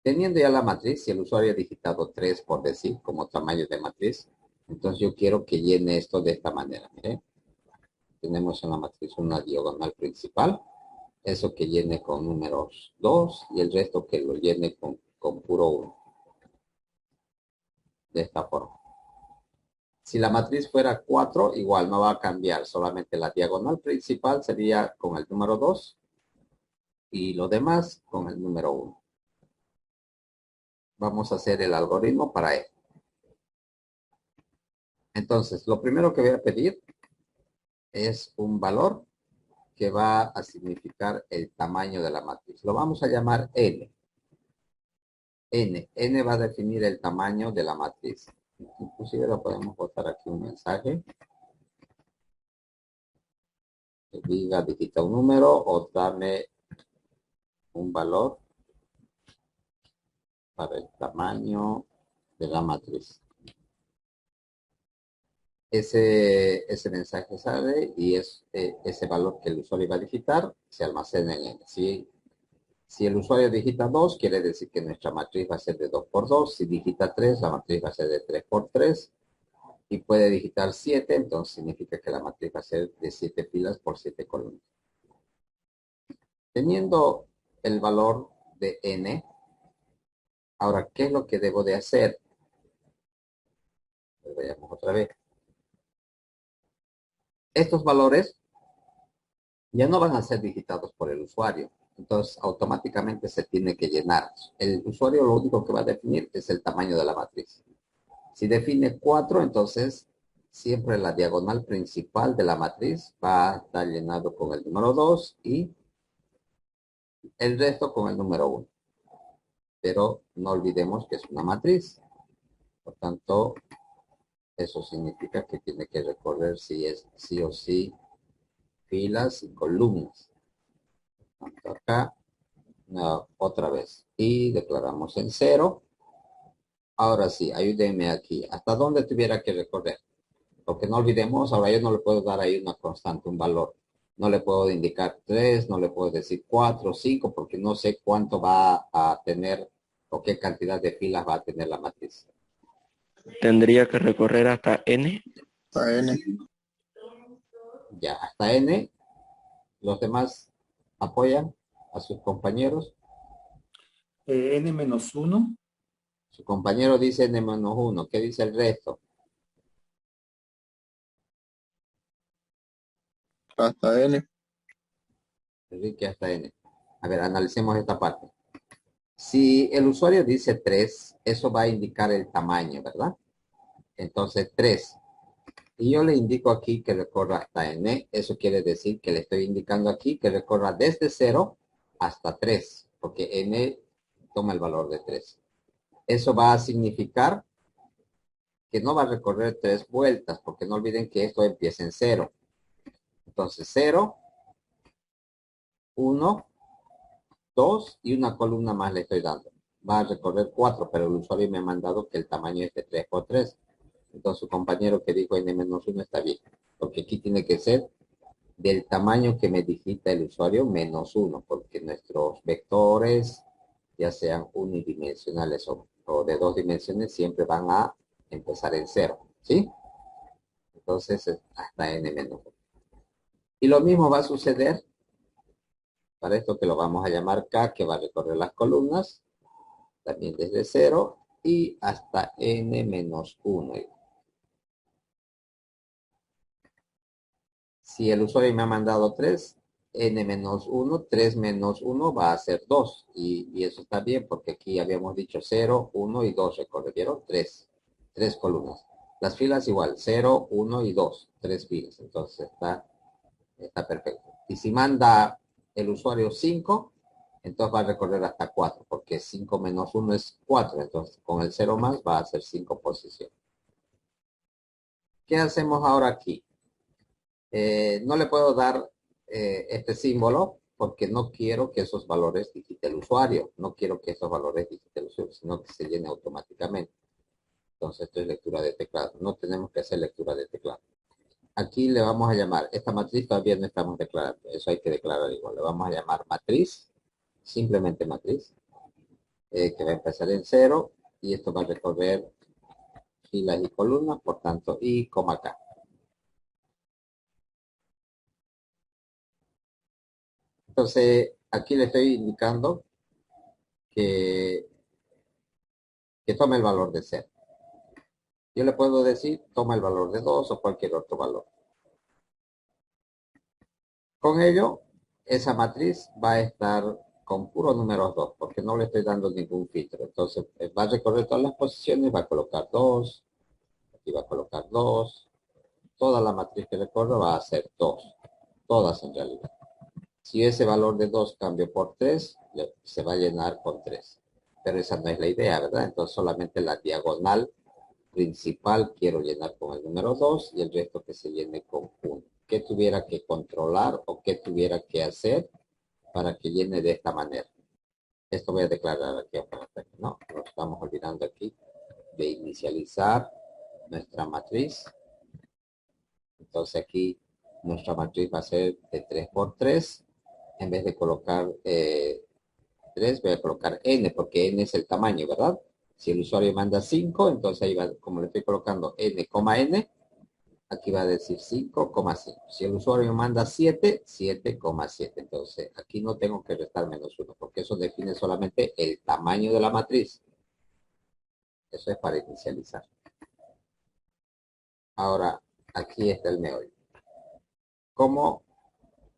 Teniendo ya la matriz, si el usuario ha digitado 3 por decir como tamaño de matriz, entonces yo quiero que llene esto de esta manera. Miren. Tenemos en la matriz una diagonal principal, eso que llene con números 2 y el resto que lo llene con puro 1. De esta forma. Si la matriz fuera 4, igual no va a cambiar, solamente la diagonal principal sería con el número 2 y lo demás con el número 1. Vamos a hacer el algoritmo para esto. Entonces, lo primero que voy a pedir es un valor que va a significar el tamaño de la matriz. Lo vamos a llamar N. N va a definir el tamaño de la matriz. Inclusive lo podemos botar aquí un mensaje. que diga digita un número o dame un valor para el tamaño de la matriz. Ese mensaje sale y es ese valor que el usuario va a digitar se almacena en N. Si el usuario digita 2, quiere decir que nuestra matriz va a ser de 2 por 2. Si digita 3, la matriz va a ser de 3 por 3. Y puede digitar 7, entonces significa que la matriz va a ser de 7 filas por 7 columnas. Teniendo el valor de N, ahora, ¿qué es lo que debo de hacer? Pues veamos otra vez. Estos valores ya no van a ser digitados por el usuario. Entonces, automáticamente se tiene que llenar. El usuario lo único que va a definir es el tamaño de la matriz. Si define 4, entonces siempre la diagonal principal de la matriz va a estar llenado con el número 2 y el resto con el número 1. Pero no olvidemos que es una matriz. Por tanto, eso significa que tiene que recorrer sí o sí filas y columnas. Acá, no, otra vez. Y declaramos en 0. Ahora sí, ayúdenme aquí. ¿Hasta dónde tuviera que recorrer? Porque no olvidemos, ahora yo no le puedo dar ahí una constante, un valor. No le puedo indicar 3, no le puedo decir 4, 5, porque no sé cuánto va a tener o qué cantidad de filas va a tener la matriz. Tendría que recorrer hasta N. Hasta N. Ya, hasta N. Los demás apoyan a sus compañeros. N-1. Su compañero dice N-1. ¿Qué dice el resto? Hasta N. Enrique hasta N. A ver, analicemos esta parte. Si el usuario dice 3, eso va a indicar el tamaño, ¿verdad? Entonces 3. Y yo le indico aquí que recorra hasta N. Eso quiere decir que le estoy indicando aquí que recorra desde 0 hasta 3, porque N toma el valor de 3. Eso va a significar que no va a recorrer 3 vueltas, porque no olviden que esto empieza en 0. Entonces 0, 1, 2 y una columna más le estoy dando. Va a recorrer 4, pero el usuario me ha mandado que el tamaño es de 3 por 3. Entonces su compañero que dijo N-1 está bien, porque aquí tiene que ser del tamaño que me digita el usuario menos 1, porque nuestros vectores, ya sean unidimensionales o de 2 dimensiones, siempre van a empezar en 0, ¿sí? Entonces hasta N-1. Y lo mismo va a suceder para esto que lo vamos a llamar K, que va a recorrer las columnas, también desde 0 y hasta N-1. Si el usuario me ha mandado 3, N-1, 3 menos 1 va a ser 2. Y eso está bien porque aquí habíamos dicho 0, 1 y 2. ¿Recorrieron? 3. 3 columnas. Las filas igual, 0, 1 y 2. 3 filas. Entonces está perfecto. Y si manda el usuario 5, entonces va a recorrer hasta 4, porque 5 menos 1 es 4. Entonces con el 0 más va a ser 5 posiciones. ¿Qué hacemos ahora aquí? No le puedo dar este símbolo porque no quiero que esos valores digite el usuario. No quiero que esos valores digite el usuario, sino que se llene automáticamente. Entonces, esto es lectura de teclado. No tenemos que hacer lectura de teclado. Aquí le vamos a llamar, esta matriz todavía no estamos declarando. Eso hay que declarar igual. Le vamos a llamar matriz, simplemente matriz, que va a empezar en 0 y esto va a recorrer filas y columnas, por tanto, y coma acá. Entonces, aquí le estoy indicando que tome el valor de 0. Yo le puedo decir, toma el valor de 2 o cualquier otro valor. Con ello, esa matriz va a estar con puros números 2, porque no le estoy dando ningún filtro. Entonces, va a recorrer todas las posiciones, va a colocar 2, aquí va a colocar 2. Toda la matriz que recorre va a ser 2. Todas en realidad. Si ese valor de 2 cambio por 3, se va a llenar con 3. Pero esa no es la idea, ¿verdad? Entonces solamente la diagonal principal quiero llenar con el número 2 y el resto que se llene con 1. qué tuviera que controlar o qué tuviera que hacer para que llene de esta manera. Esto voy a declarar aquí. No, nos estamos olvidando aquí de inicializar nuestra matriz. Entonces aquí nuestra matriz va a ser de 3 por 3. En vez de colocar 3, voy a colocar n, porque n es el tamaño, ¿verdad? Si el usuario manda 5, entonces ahí va, como le estoy colocando n, aquí va a decir 5,5. Si el usuario manda 7, 7,7. Entonces aquí no tengo que restar -1, porque eso define solamente el tamaño de la matriz. Eso es para inicializar. Ahora, aquí está el meollo. ¿Cómo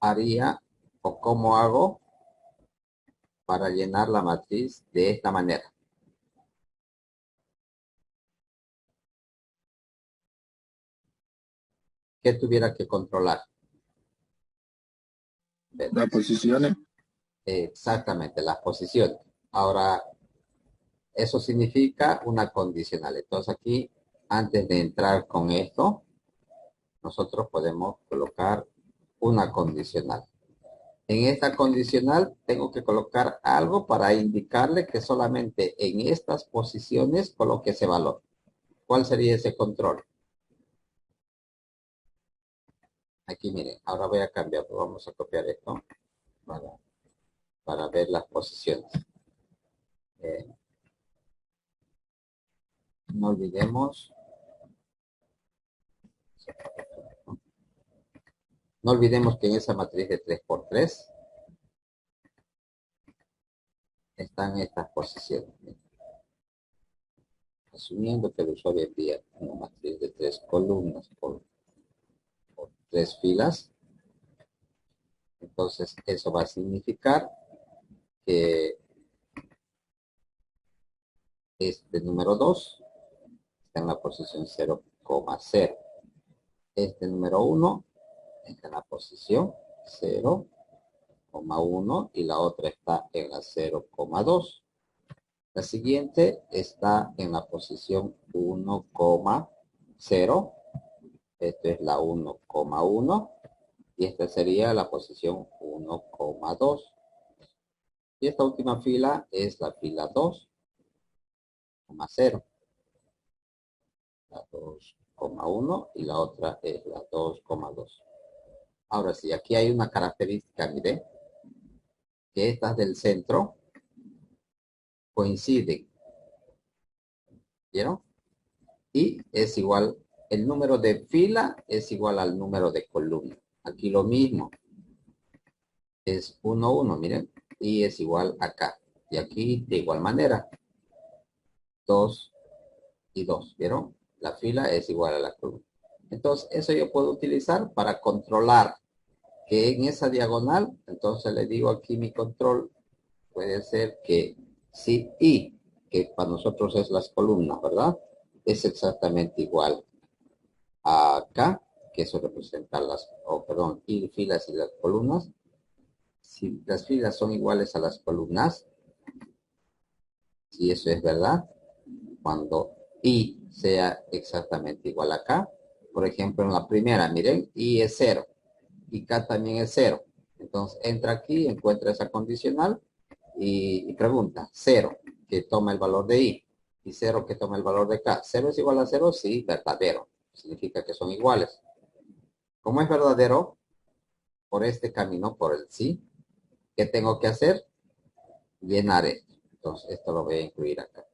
haría o cómo hago para llenar la matriz de esta manera? ¿Qué tuviera que controlar? Las posiciones. Exactamente, las posiciones. Ahora, eso significa una condicional. Entonces aquí, antes de entrar con esto, nosotros podemos colocar una condicional. En esta condicional tengo que colocar algo para indicarle que solamente en estas posiciones coloque ese valor. ¿Cuál sería ese control? Aquí miren, ahora voy a cambiar, vamos a copiar esto para ver las posiciones. No olvidemos, que en esa matriz de 3 por 3 están estas posiciones. Asumiendo que el usuario envía una matriz de 3 columnas por 3 filas, entonces eso va a significar que este número 2 está en la posición 0,0. Este número 1 está en la posición 0,1 y la otra está en la 0,2. La siguiente está en la posición 1,0. Esto es la 1,1 y esta sería la posición 1,2. Y esta última fila es la fila 2,0. La 2,1 y la otra es la 2,2. Ahora sí, aquí hay una característica, mire, que estas del centro coinciden. ¿Vieron? Y es igual, el número de fila es igual al número de columna. Aquí lo mismo. Es 1, 1, miren. Y es igual acá. Y aquí de igual manera. 2 y 2, ¿vieron? La fila es igual a la columna. Entonces, eso yo puedo utilizar para controlar que en esa diagonal, entonces le digo aquí mi control, puede ser que si I, que para nosotros es las columnas, ¿verdad? Es exactamente igual a acá, que eso representa I filas y las columnas. Si las filas son iguales a las columnas, si eso es verdad, cuando I sea exactamente igual acá, por ejemplo en la primera, miren, I es 0 y K también es 0. Entonces entra aquí, encuentra esa condicional y pregunta, 0 que toma el valor de I y 0 que toma el valor de K. 0 es igual a 0, sí, verdadero. Significa que son iguales. Como es verdadero, por este camino, por el sí, ¿qué tengo que hacer? Llenar esto. Entonces esto lo voy a incluir acá.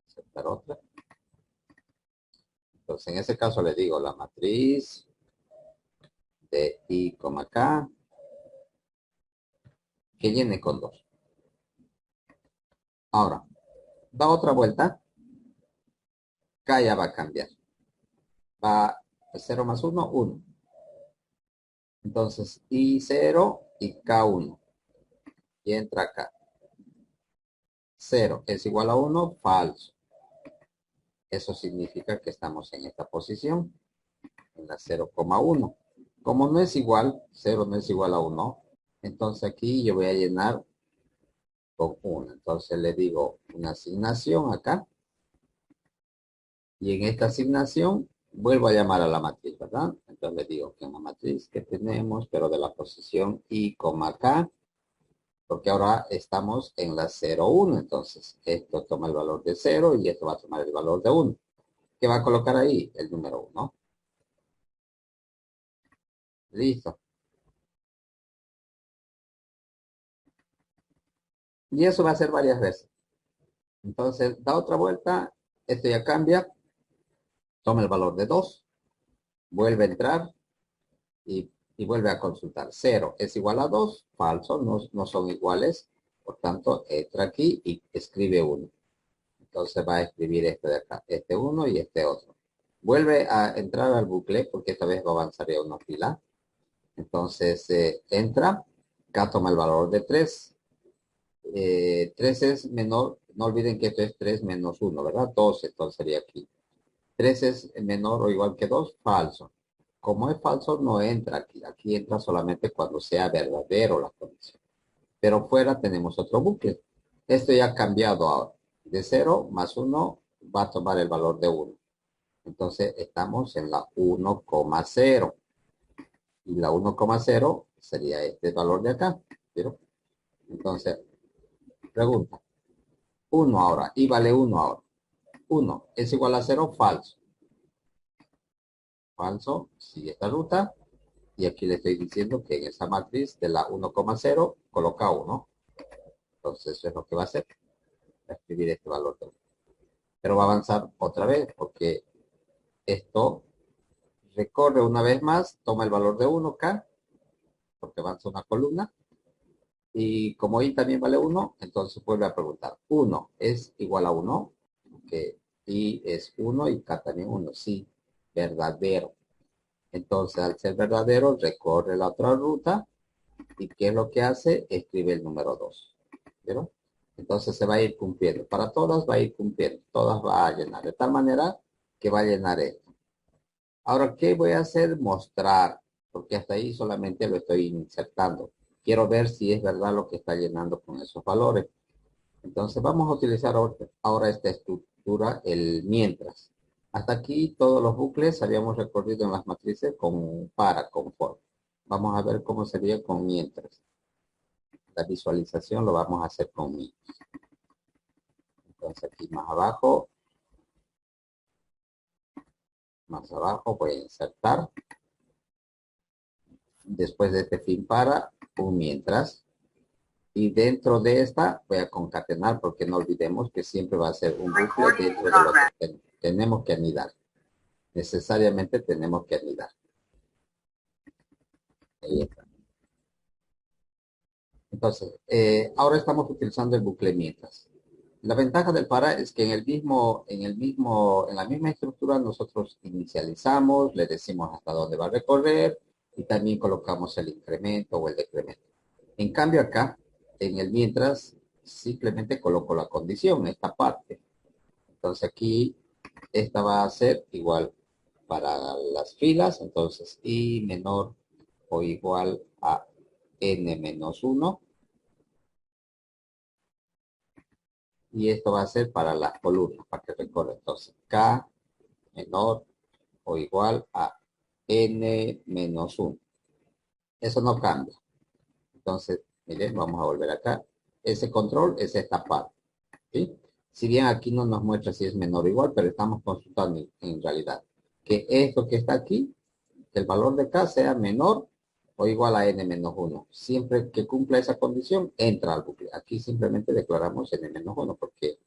Aceptar otra. Entonces en ese caso le digo la matriz de I, K, que llene con 2. Ahora, da otra vuelta. K ya va a cambiar. Va de 0 más 1, 1. Entonces, I0 y K1. Y entra acá. 0 es igual a 1, falso. Eso significa que estamos en esta posición, en la 0,1. Como no es igual, 0 no es igual a 1, entonces aquí yo voy a llenar con 1. Entonces le digo una asignación acá Y en esta asignación vuelvo a llamar a la matriz, ¿verdad? Entonces le digo que en la matriz que tenemos, pero de la posición I, K, porque ahora estamos en la 0, 1. Entonces, esto toma el valor de 0 y esto va a tomar el valor de 1. ¿Qué va a colocar ahí? El número 1. Listo. Y eso va a ser varias veces. Entonces, da otra vuelta, esto ya cambia, toma el valor de 2, vuelve a entrar y vuelve a consultar. 0 es igual a 2, falso, no son iguales. Por tanto, entra aquí y escribe 1. Entonces va a escribir este de acá, este 1 y este otro. Vuelve a entrar al bucle porque esta vez va a avanzar ya una fila. Entonces entra, acá toma el valor de 3. 3 es menor, no olviden que esto es 3 menos 1, ¿verdad? 2, entonces sería aquí. 3 es menor o igual que 2, falso. Como es falso, no entra aquí. Aquí entra solamente cuando sea verdadero la condición. Pero fuera tenemos otro bucle. Esto ya ha cambiado ahora. De 0 más 1 va a tomar el valor de 1. Entonces estamos en la 1,0. Y la 1,0 sería este valor de acá. ¿Vieron? Entonces, pregunta. 1 ahora. Y vale 1 ahora. 1 es igual a 0, falso. Falso, sigue esta ruta. Y aquí le estoy diciendo que en esa matriz de la 1,0 coloca 1. Entonces eso es lo que va a hacer. Va a escribir este valor de 1. Pero va a avanzar otra vez porque esto recorre una vez más, toma el valor de 1K, porque avanza una columna. Y como I también vale 1, entonces vuelve a preguntar. 1 es igual a 1, que I es 1 y K también 1. Sí, verdadero. Entonces, al ser verdadero, recorre la otra ruta. ¿Y qué es lo que hace? Escribe el número 2. ¿Vieron? Entonces se va a ir cumpliendo. Para todas va a ir cumpliendo. Todas va a llenar. De tal manera que va a llenar esto. Ahora, ¿qué voy a hacer? Mostrar. Porque hasta ahí solamente lo estoy insertando. Quiero ver si es verdad lo que está llenando con esos valores. Entonces vamos a utilizar ahora esta estructura, el mientras. Hasta aquí todos los bucles habíamos recorrido en las matrices con para, con for. Vamos a ver cómo sería con mientras. La visualización lo vamos a hacer con mientras. Entonces aquí más abajo voy a insertar. Después de este fin para, un mientras. Y dentro de esta voy a concatenar porque no olvidemos que siempre va a ser un bucle dentro de lo que tenemos que anidar. Necesariamente tenemos que anidar. Ahí está. Entonces, ahora estamos utilizando el bucle mientras. La ventaja del para es que en la misma estructura nosotros inicializamos, le decimos hasta dónde va a recorrer y también colocamos el incremento o el decremento. En cambio acá, en el mientras, simplemente coloco la condición, esta parte. Entonces aquí, esta va a ser igual para las filas, entonces i menor o igual a n menos 1. Y esto va a ser para las columnas, para que recorra. Entonces, K menor o igual a N menos 1. Eso no cambia. Entonces, miren, vamos a volver acá. Ese control es esta parte. ¿Sí? Si bien aquí no nos muestra si es menor o igual, pero estamos consultando en realidad que esto que está aquí, que el valor de K sea menor o igual a N menos 1. Siempre que cumpla esa condición, entra al bucle. Aquí simplemente declaramos N menos 1 porque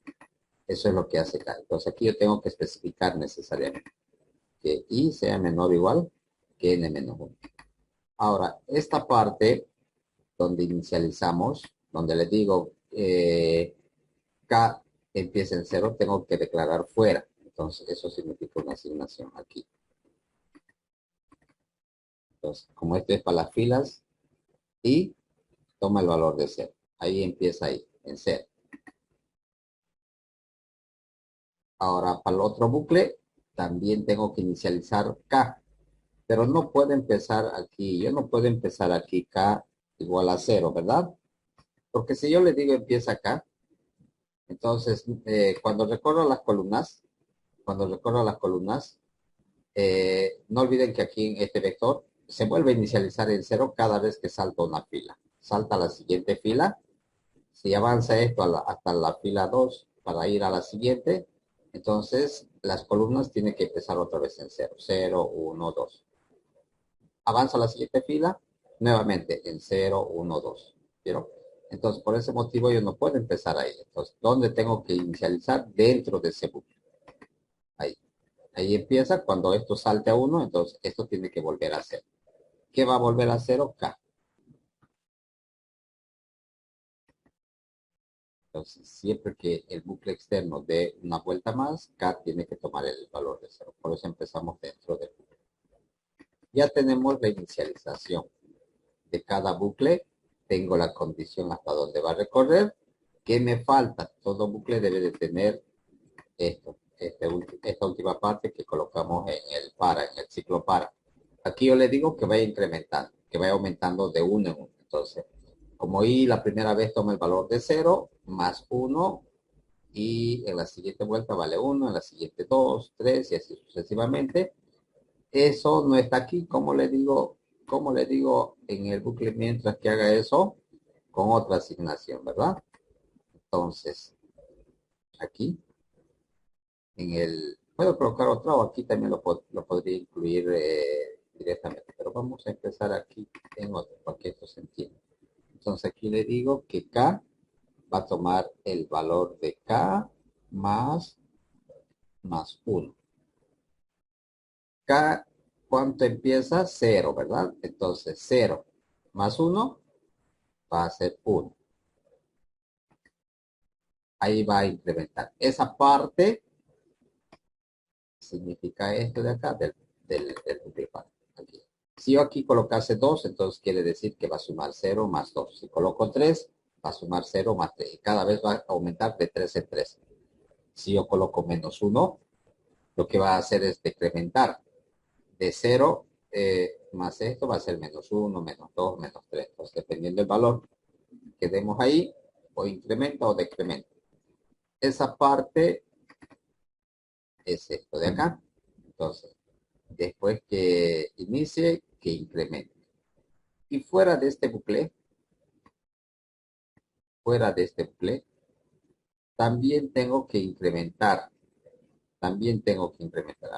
eso es lo que hace acá. Entonces aquí yo tengo que especificar necesariamente que I sea menor o igual que N menos 1. Ahora, esta parte donde inicializamos, donde le digo K empieza en 0, tengo que declarar fuera. Entonces eso significa una asignación aquí. Entonces, como esto es para las filas, I toma el valor de 0. Ahí empieza ahí, en 0. Ahora, para el otro bucle, también tengo que inicializar K. Pero no puedo empezar aquí. Yo no puedo empezar aquí K igual a 0, ¿verdad? Porque si yo le digo empieza acá, entonces cuando recorro las columnas, cuando recorro las columnas, no olviden que aquí en este vector se vuelve a inicializar en cero cada vez que salto una fila. Salta a la siguiente fila. Si avanza esto hasta la fila 2 para ir a la siguiente, entonces las columnas tienen que empezar otra vez en cero. 0, 1, 2. Avanza a la siguiente fila, nuevamente en 0, 1, 2. ¿Vieron? Entonces, por ese motivo yo no puedo empezar ahí. Entonces, ¿dónde tengo que inicializar? Dentro de ese bucle. Ahí. Ahí empieza. Cuando esto salte a 1, entonces esto tiene que volver a 0. ¿Qué va a volver a 0? K. Entonces, siempre que el bucle externo dé una vuelta más, K tiene que tomar el valor de 0. Por eso empezamos dentro del bucle. Ya tenemos la inicialización de cada bucle. Tengo la condición hasta dónde va a recorrer. ¿Qué me falta? Todo bucle debe de tener esta última parte que colocamos en el para, en el ciclo para. Aquí yo le digo que vaya incrementando, que vaya aumentando de uno en uno. Entonces, como y la primera vez toma el valor de 0, más 1, y en la siguiente vuelta vale 1, en la siguiente 2, 3 y así sucesivamente. Eso no está aquí, como le digo en el bucle mientras que haga eso con otra asignación, ¿verdad? Entonces, aquí puedo colocar otro, o aquí también lo podría incluir directamente, pero vamos a empezar aquí en otro, para que esto se entienda. Entonces aquí le digo que K va a tomar el valor de K más 1. K, ¿cuánto empieza? 0, ¿verdad? Entonces 0 más 1 va a ser 1. Ahí va a incrementar. Esa parte significa esto de acá, del bucle par. Aquí. Si yo aquí colocase 2, entonces quiere decir que va a sumar 0 más 2. Si coloco 3, va a sumar 0 más 3. Y cada vez va a aumentar de 3 en 3. Si yo coloco menos 1, lo que va a hacer es decrementar. De 0 más esto va a ser menos 1, menos 2, menos 3. Entonces, dependiendo del valor que demos ahí, o incrementa o decrementa. Esa parte es esto de acá. Entonces, después que inicie, que incremente. Y fuera de este bucle, también tengo que incrementar.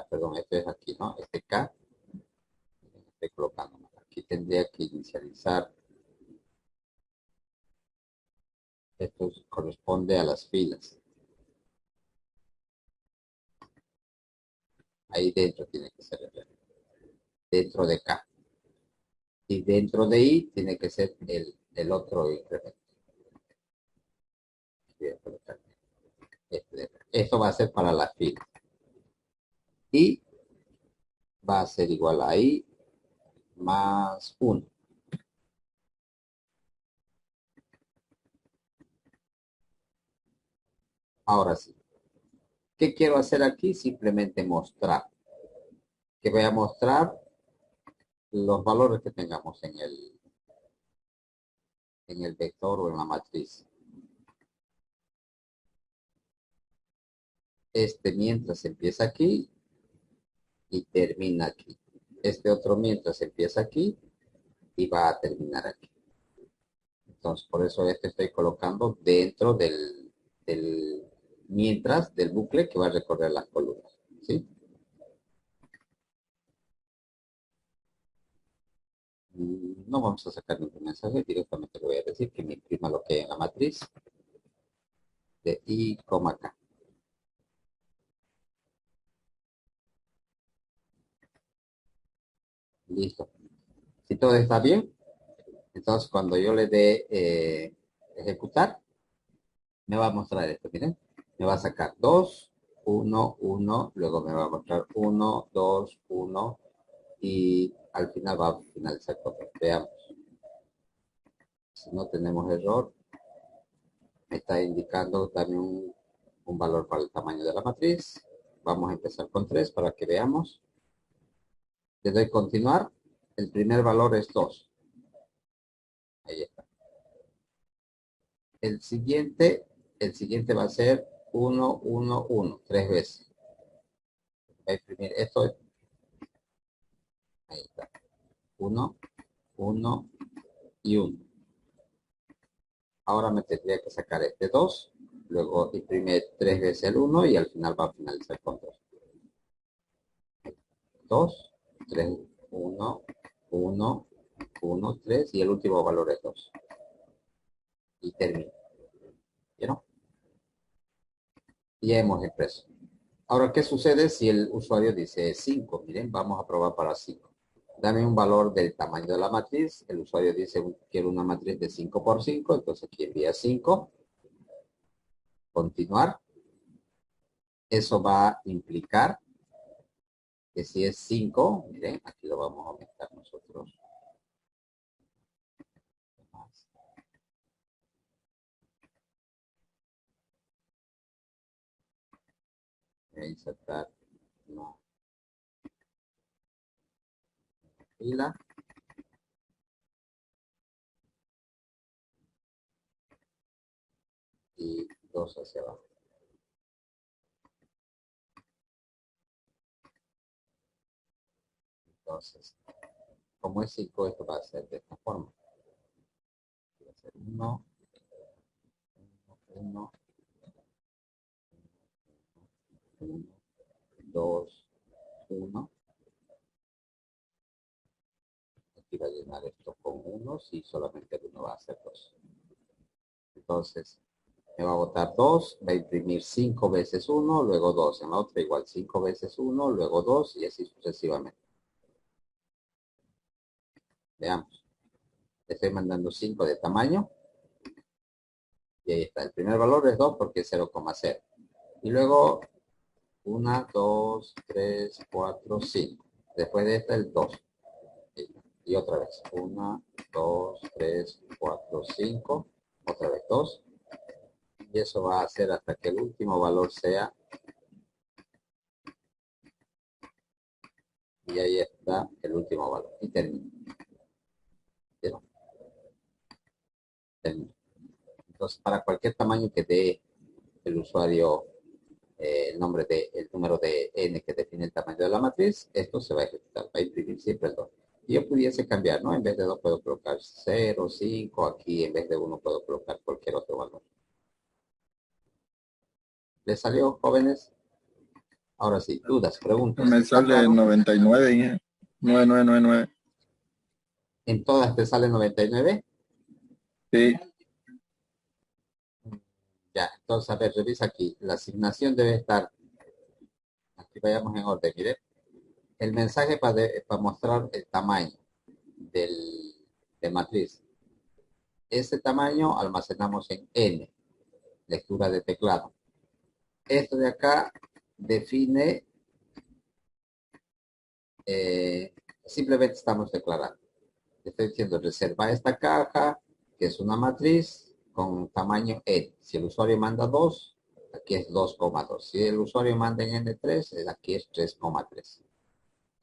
Perdón, esto es aquí, ¿no? Este K, estoy colocando. Aquí tendría que inicializar. Esto corresponde a las filas. Ahí dentro tiene que ser dentro de K. Y dentro de I tiene que ser el otro incremento. Esto va a ser para la fila. Y va a ser igual a I más 1. Ahora sí. ¿Qué quiero hacer aquí? Simplemente mostrar. Que voy a mostrar los valores que tengamos en el vector o en la matriz. Mientras empieza aquí y termina aquí. Este otro mientras empieza aquí y va a terminar aquí. Entonces, por eso estoy colocando dentro mientras del bucle que va a recorrer las columnas. ¿Sí? No vamos a sacar ningún mensaje, directamente le voy a decir que me imprima lo que hay en la matriz de I, K. Listo. Si todo está bien, entonces cuando yo le dé ejecutar, me va a mostrar esto, miren. Me va a sacar 2, 1, 1, luego me va a mostrar 1, 2, 1 y al final va a finalizar con 2. Veamos. Si no tenemos error, me está indicando también un valor para el tamaño de la matriz. Vamos a empezar con 3 para que veamos. Le doy continuar. El primer valor es 2. Ahí está. El siguiente va a ser 1, 1, 1, 3 veces. a imprimir esto. Ahí está. 1, 1 y 1. Ahora me tendría que sacar este 2. Luego imprime 3 veces el 1 y al final va a finalizar con 2. 2, 3, 1, 1, 1, 3 y el último valor es 2. Y termino. ¿Vieron? Y ya hemos impreso. Ahora, ¿qué sucede si el usuario dice 5? Miren, vamos a probar para 5. Dame un valor del tamaño de la matriz. El usuario dice, quiero una matriz de 5 por 5. Entonces aquí envía 5. Continuar. Eso va a implicar que si es 5, miren, aquí lo vamos a aumentar nosotros. Voy a insertar una fila. Y 2 hacia abajo. Entonces, como es 5, esto va a ser de esta forma. Va a ser 1, 1, 1, 2, 1. Aquí va a llenar esto con 1 y solamente el 1 va a ser 2. Entonces, me va a botar 2, va a imprimir 5 veces 1, luego 2. En la otra igual 5 veces 1, luego 2 y así sucesivamente. Veamos. Le estoy mandando 5 de tamaño. Y ahí está. El primer valor es 2 porque es 0,0. Y luego 1, 2, 3, 4, 5. Después de esta el 2. Y otra vez. 1, 2, 3, 4, 5. Otra vez 2. Y eso va a hacer hasta que el último valor sea. Y ahí está el último valor. Y termino. ¿Vieron? Termino. Entonces, para cualquier tamaño que dé el usuario el número de n que define el tamaño de la matriz, esto se va a ejecutar, va a imprimir siempre el 2. Y yo pudiese cambiar, ¿no? En vez de 2 puedo colocar 0, 5, aquí en vez de 1 puedo colocar cualquier otro valor. ¿Les salió, jóvenes? Ahora sí, dudas, preguntas. Me ¿Está sale claro? 99, Inge. 9999. ¿En todas te sale 99? Sí, Ya, entonces, a ver, revisa aquí. La asignación debe estar, aquí vayamos en orden, mire. El mensaje para mostrar el tamaño de matriz. Ese tamaño almacenamos en N, lectura de teclado. Esto de acá define, simplemente estamos declarando. Estoy diciendo reserva esta caja, que es una matriz con tamaño N. Si el usuario manda 2, aquí es 2,2. Si el usuario manda en N3, aquí es 3,3.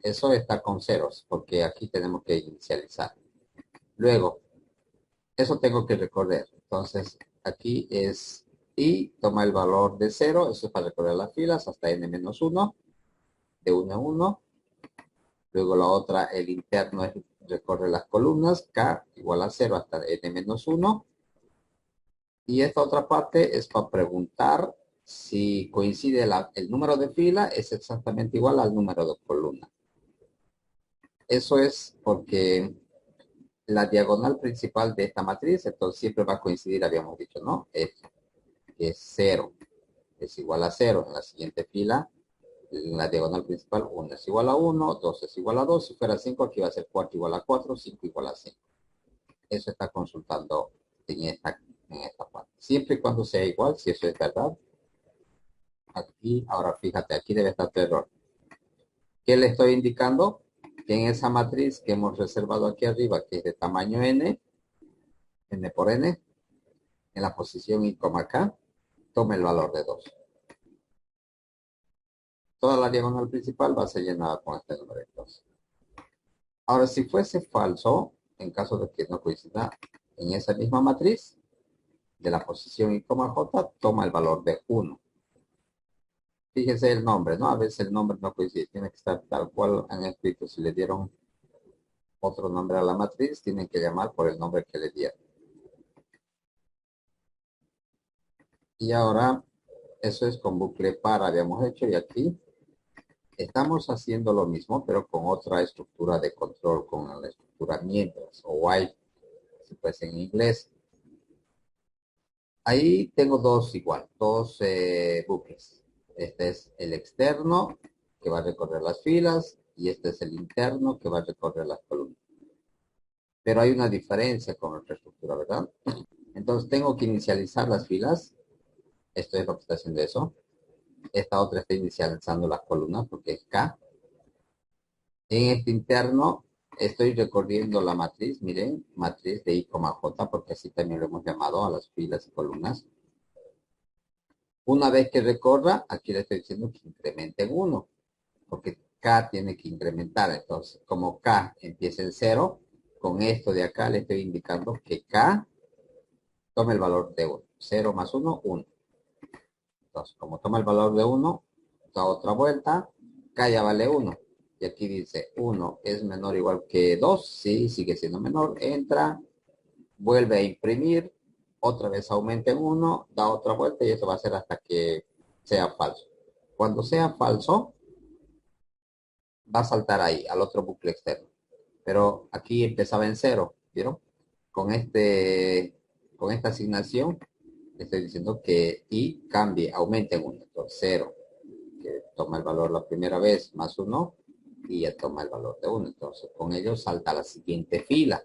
Eso está con ceros, porque aquí tenemos que inicializar. Luego, eso tengo que recorrer. Entonces, aquí es y toma el valor de 0. Eso es para recorrer las filas hasta n-1, de 1 en 1. Luego la otra, el interno, es recorre las columnas, k igual a 0 hasta n-1. Y esta otra parte es para preguntar si coincide el número de fila, es exactamente igual al número de columna. Eso es porque la diagonal principal de esta matriz, entonces siempre va a coincidir, habíamos dicho, ¿no? Es 0 es igual a 0 en la siguiente fila, en la diagonal principal, 1 es igual a 1, 2 es igual a 2, si fuera 5 aquí va a ser 4 igual a 4, 5 igual a 5. Eso está consultando en esta parte. Siempre y cuando sea igual, si eso es verdad. Aquí, ahora fíjate, aquí debe estar tu error. ¿Qué le estoy indicando? Que en esa matriz que hemos reservado aquí arriba, que es de tamaño n, n por n, en la posición y coma k, tome el valor de 2. Toda la diagonal principal va a ser llenada con este número de 2. Ahora, si fuese falso, en caso de que no coincida en esa misma matriz, de la posición y coma j, toma el valor de 1. fíjese el nombre, ¿no? A veces el nombre no coincide, tiene que estar tal cual han escrito. Si le dieron otro nombre a la matriz, tienen que llamar por el nombre que le dieron. Y ahora, eso es con bucle para, habíamos hecho, y aquí estamos haciendo lo mismo, pero con otra estructura de control, con la estructura mientras, o while, si fuese en inglés. Ahí tengo dos igual, dos bucles. Este es el externo, que va a recorrer las filas, y este es el interno, que va a recorrer las columnas. Pero hay una diferencia con nuestra estructura, ¿verdad? Entonces tengo que inicializar las filas. Esto es lo que está haciendo eso. Esta otra está inicializando las columnas porque es K. En este interno estoy recorriendo la matriz, miren, matriz de I, J, porque así también lo hemos llamado a las filas y columnas. Una vez que recorra, aquí le estoy diciendo que incremente en 1, porque K tiene que incrementar. Entonces, como K empieza en 0, con esto de acá le estoy indicando que K tome el valor de 1. 0 más 1, 1. Entonces, como toma el valor de 1, da otra vuelta, K ya vale 1. Y aquí dice 1 es menor o igual que 2, sí, sigue siendo menor, entra, vuelve a imprimir, otra vez aumenta en 1, da otra vuelta y eso va a ser hasta que sea falso. Cuando sea falso, va a saltar ahí, al otro bucle externo. Pero aquí empezaba en 0, ¿vieron? Con, con esta asignación, estoy diciendo que y cambie, aumente en 1. Entonces 0, que toma el valor la primera vez, más 1, y ya toma el valor de 1. Entonces con ello salta a la siguiente fila.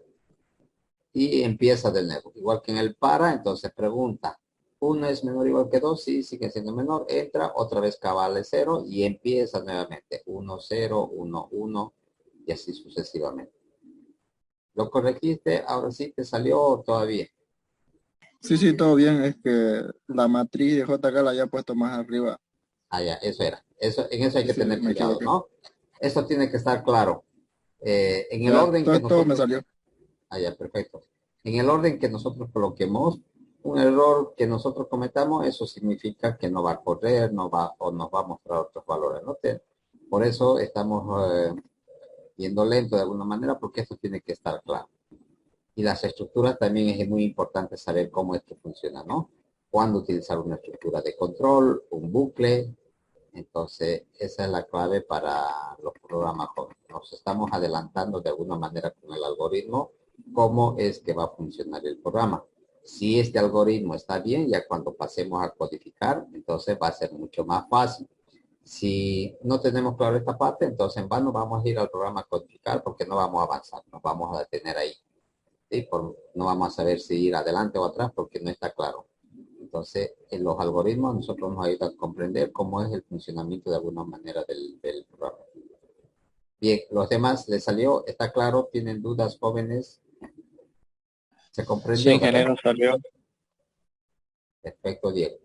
Y empieza de nuevo. Igual que en el para, entonces pregunta, 1 es menor o igual que 2, sí, sigue siendo menor, entra, otra vez K vale 0 y empieza nuevamente, 1, 0, 1, 1 y así sucesivamente. ¿Lo corregiste? Ahora sí te salió todavía. Sí, sí, todo bien. Es que la matriz de JK la había puesto más arriba. Ah, ya, eso era. Eso, en eso hay Sí, que sí, tener me cuidado, equivoqué. ¿no? Eso tiene que estar claro. En el Ya, orden que todo me nosotros... salió. Ah, ya, perfecto. En el orden que nosotros coloquemos, un error que nosotros cometamos, eso significa que no va a correr, no va, o nos va a mostrar otros valores, ¿no? Por eso estamos yendo lento de alguna manera, porque esto tiene que estar claro. Y las estructuras también es muy importante saber cómo es que funciona, ¿no? Cuándo utilizar una estructura de control, un bucle. Entonces, esa es la clave para los programas jóvenes. Nos estamos adelantando de alguna manera con el algoritmo, cómo es que va a funcionar el programa. Si este algoritmo está bien, ya cuando pasemos a codificar, entonces va a ser mucho más fácil. Si no tenemos claro esta parte, entonces en vano vamos a ir al programa a codificar porque no vamos a avanzar, nos vamos a detener ahí. ¿Sí? No vamos a saber si ir adelante o atrás porque no está claro. Entonces, en los algoritmos nosotros nos ayudan a comprender cómo es el funcionamiento de alguna manera del programa. Bien, los demás les salió, está claro, tienen dudas, jóvenes, se Sí, comprendió, ¿verdad? ingeniero, salió. Perfecto, Diego.